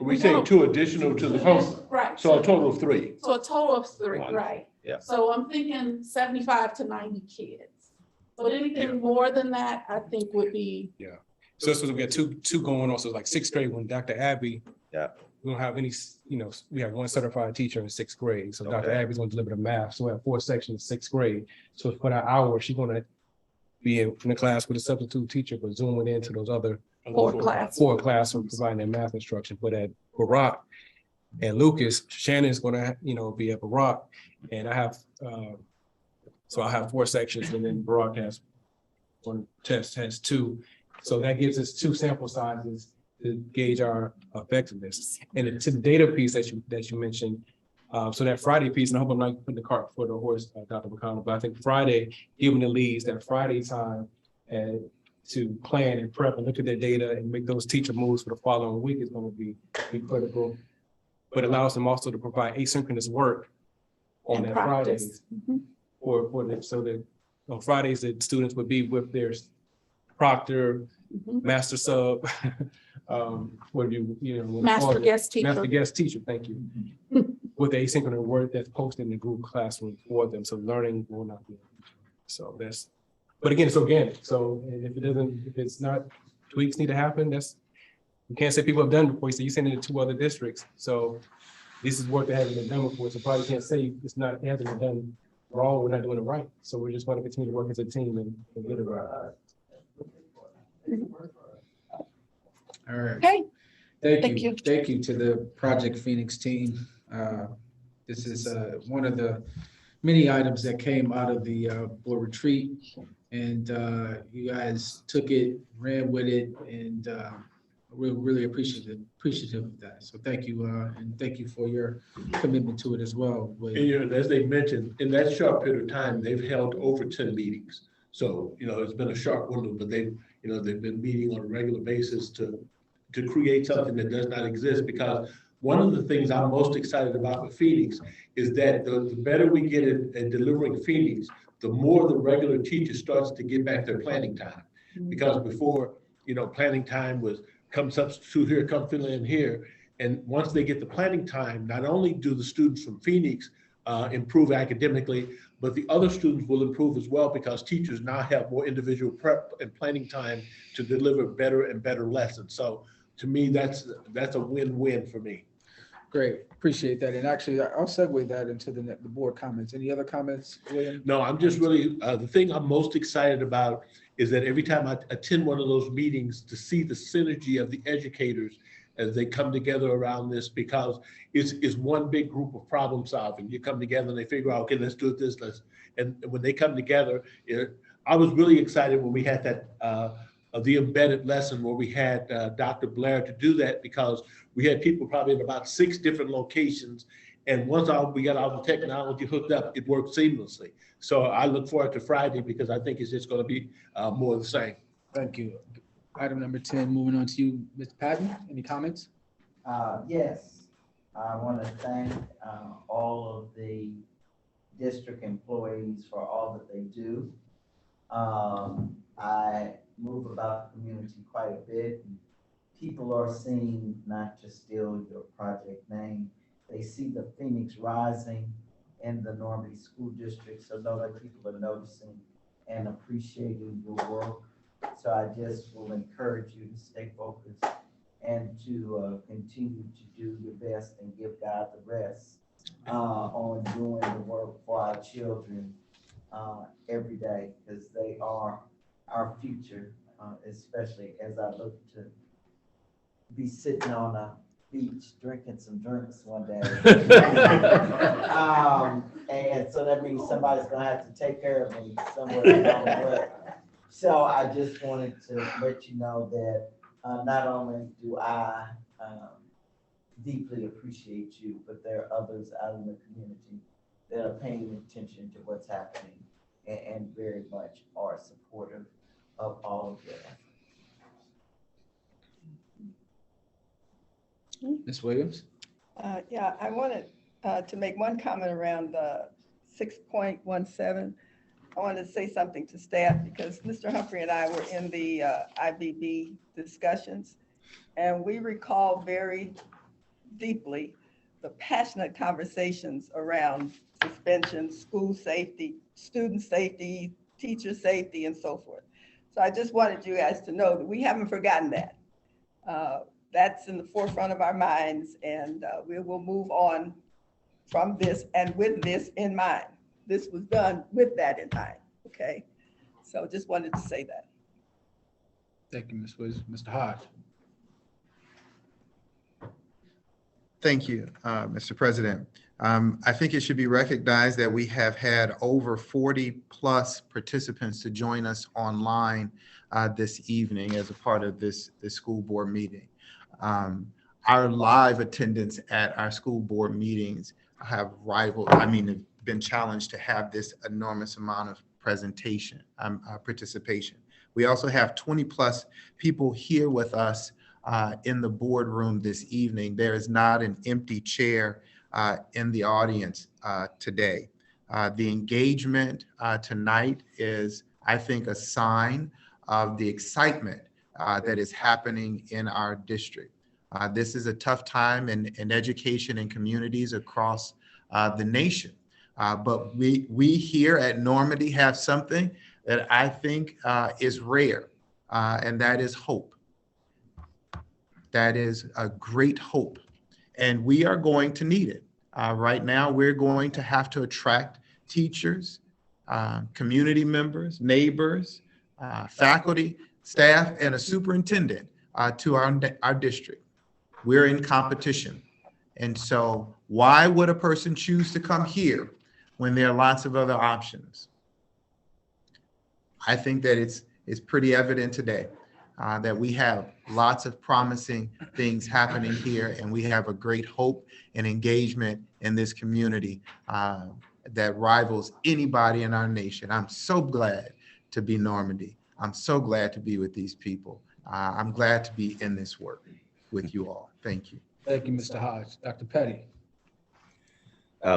We say 2 additional to the post, Right. so a total of 3. So a total of 3, Wonderful. right? Yeah. So I'm thinking 75 to 90 kids. But anything more than that, I think would be. Yeah. So we got two going on. So like 6th grade when Dr. Abby. Yeah. We don't have any, we have 1 certified teacher in 6th grade. So Dr. Okay. Abby's going to deliver the math. So we have 4 sections in 6th grade. So for that hour, she's going to be in the class with a substitute teacher, but zooming into those other 4 classes. 4 classrooms providing their math instruction. But at Barack and Lucas, Shannon's going to, be at Barack, and I have, so I have 4 sections, and then Barack has 1 test has 2. So that gives us 2 sample sizes to gauge our effectiveness. And to the data piece that you mentioned, so that Friday piece, and I hope I'm not putting the cart before the horse, Dr. McConnell, but I think Friday, giving the leads that Friday time to plan and prep and look at their data and make those teacher moves for the following week is going to be critical. But it allows them also to provide asynchronous work on that Fridays. So that on Fridays, the students would be with their proctor, master sub, Master guest teacher. Master guest teacher, thank you. With the asynchronous work that's posted in the group classroom for them. So learning will not be. So But again, it's organic. So if it's not, tweaks need to happen, you can't say people have done before. So you send it to 2 other districts. So this is work that hasn't been done before. So probably can't say it hasn't been done wrong. We're not doing it right. So we're just going to continue to work as a team and get it right. All right. Okay. Thank you. Thank you to the Project Phoenix team. This is one of the many items that came out of the board retreat, and you guys took it, ran with it, and we're really appreciative of that. So thank you, and thank you for your commitment to it as well. And as they mentioned, in that short period of time, they've held over 10 meetings. So it's been a short window, but they've been meeting on a regular basis to create something that does not exist. Because one of the things I'm most excited about with Phoenix is that the better we get at delivering Phoenix, the more the regular teacher starts to get back their planning time. Because before, planning time was come substitute here, come fill in here. And once they get the planning time, not only do the students from Phoenix improve academically, but the other students will improve as well, because teachers now have more individual prep and planning time to deliver better and better lessons. So to me, that's a win-win for me. Great, appreciate that. And actually, I'll segue that into the board comments. Any other comments, William? No, I'm just really, the thing I'm most excited about is that every time I attend one of those meetings, to see the synergy of the educators as they come together around this, because it's one big group of problem solving. You come together and they figure out, okay, let's do it this, and when they come together, I was really excited when we had that, the embedded lesson where we had Dr. Blair to do that, because we had people probably in about 6 different locations. And once we got all the technology hooked up, it worked seamlessly. So I look forward to Friday, because I think it's just going to be more of the same. Thank you. Item number 10, moving on to you, Mr. Patton. Any comments? Yes, I want to thank all of the district employees for all that they do. I move about the community quite a bit. People are seeing not just still your project name, they see the Phoenix rising in the Normandy School District, so know that people are noticing and appreciating your work. So I just will encourage you to stay focused and to continue to do your best and give God the rest on doing the work for our children every day, because they are our future, especially as I look to be sitting on a beach drinking some drinks one day. And so that means somebody's gonna have to take care of me somewhere along the way. So I just wanted to let you know that not only do I deeply appreciate you, but there are others out in the community that are paying attention to what's happening and very much are supportive of all of your efforts. Ms. Williams? Yeah, I wanted to make one comment around 6.17. I wanted to say something to staff, because Mr. Humphrey and I were in the IBB discussions, and we recall very deeply the passionate conversations around suspension, school safety, student safety, teacher safety, and so forth. So I just wanted you guys to know that we haven't forgotten that. That's in the forefront of our minds, and we will move on from this and with this in mind. This was done with that in mind, okay? So just wanted to say that. Thank you, Ms. Williams. Mr. Hodge? Thank you, Mr. President. I think it should be recognized that we have had over 40 plus participants to join us online this evening as a part of this school board meeting. Our live attendance at our school board meetings have been challenged to have this enormous amount of participation. We also have 20 plus people here with us in the boardroom this evening. There is not an empty chair in the audience today. The engagement tonight is, I think, a sign of the excitement that is happening in our district. This is a tough time in education and communities across the nation. But we here at Normandy have something that I think is rare, and that is hope. That is a great hope, and we are going to need it. Right now, we're going to have to attract teachers, community members, neighbors, faculty, staff, and a superintendent to our district. We're in competition. And so why would a person choose to come here when there are lots of other options? I think that it's pretty evident today that we have lots of promising things happening here, and we have a great hope and engagement in this community that rivals anybody in our nation. I'm so glad to be Normandy. I'm so glad to be with these people. I'm glad to be in this work with you all. Thank you. Thank you, Mr. Hodge. Dr. Petty.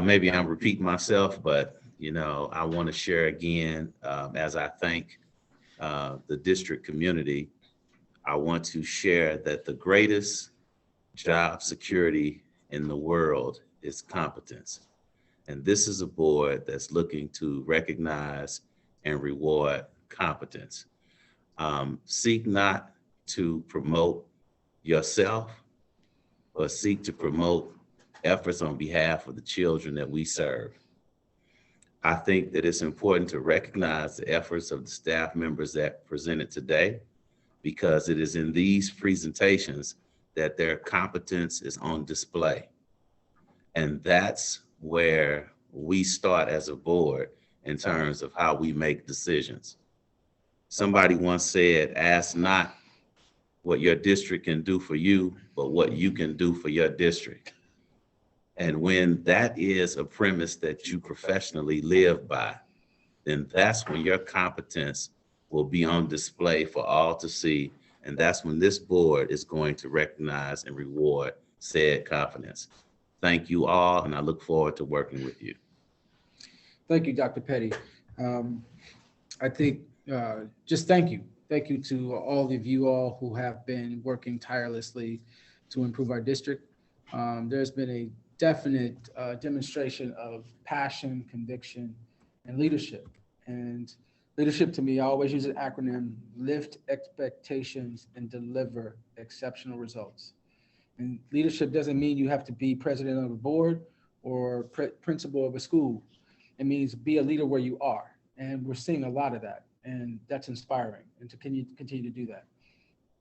Maybe I'm repeating myself, but I want to share again, as I thank the district community, I want to share that the greatest job security in the world is competence. And this is a board that's looking to recognize and reward competence. Seek not to promote yourself, but seek to promote efforts on behalf of the children that we serve. I think that it's important to recognize the efforts of the staff members that presented today, because it is in these presentations that their competence is on display. And that's where we start as a board in terms of how we make decisions. Somebody once said, ask not what your district can do for you, but what you can do for your district. And when that is a premise that you professionally live by, then that's when your competence will be on display for all to see. And that's when this board is going to recognize and reward said confidence. Thank you all, and I look forward to working with you. Thank you, Dr. Petty. I think just thank you. Thank you to all of you all who have been working tirelessly to improve our district. There's been a definite demonstration of passion, conviction, and leadership. And leadership, to me, I always use an acronym: lift expectations and deliver exceptional results. And leadership doesn't mean you have to be president of a board or principal of a school. It means be a leader where you are. And we're seeing a lot of that. And that's inspiring, and to continue to do that.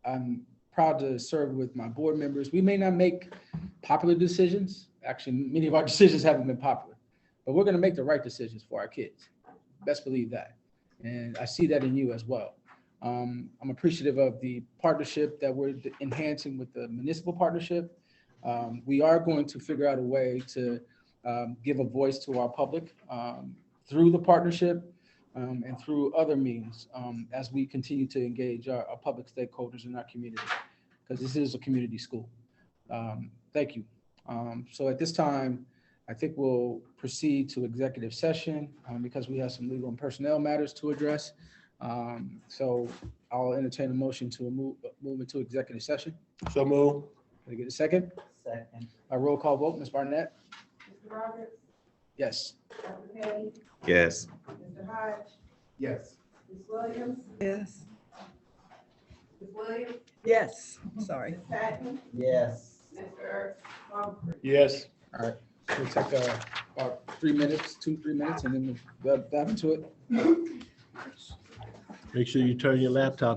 I'm proud to serve with my board members. We may not make popular decisions. Actually, many of our decisions haven't been popular, but we're going to make the right decisions for our kids. Best believe that. And I see that in you as well. I'm appreciative of the partnership that we're enhancing with the municipal partnership. We are going to figure out a way to give a voice to our public through the partnership and through other means as we continue to engage our public stakeholders in our community, because this is a community school. Thank you. So at this time, I think we'll proceed to executive session because we have some legal and personnel matters to address. So I'll entertain a motion to move into executive session. So move. Can I get a second? Second. A roll call vote, Ms. Barnett? Mr. Roberts, Yes. Dr. Petty, Yes. Mr. Hodge, Yes. Ms. Williams, Yes. Ms. Williams, Yes. Sorry. Ms. Patton, Yes. Mr. Humphrey. Yes. All right. We'll take about 3 minutes, 2-3 minutes, and then we'll dive into it. Make sure you turn your laptop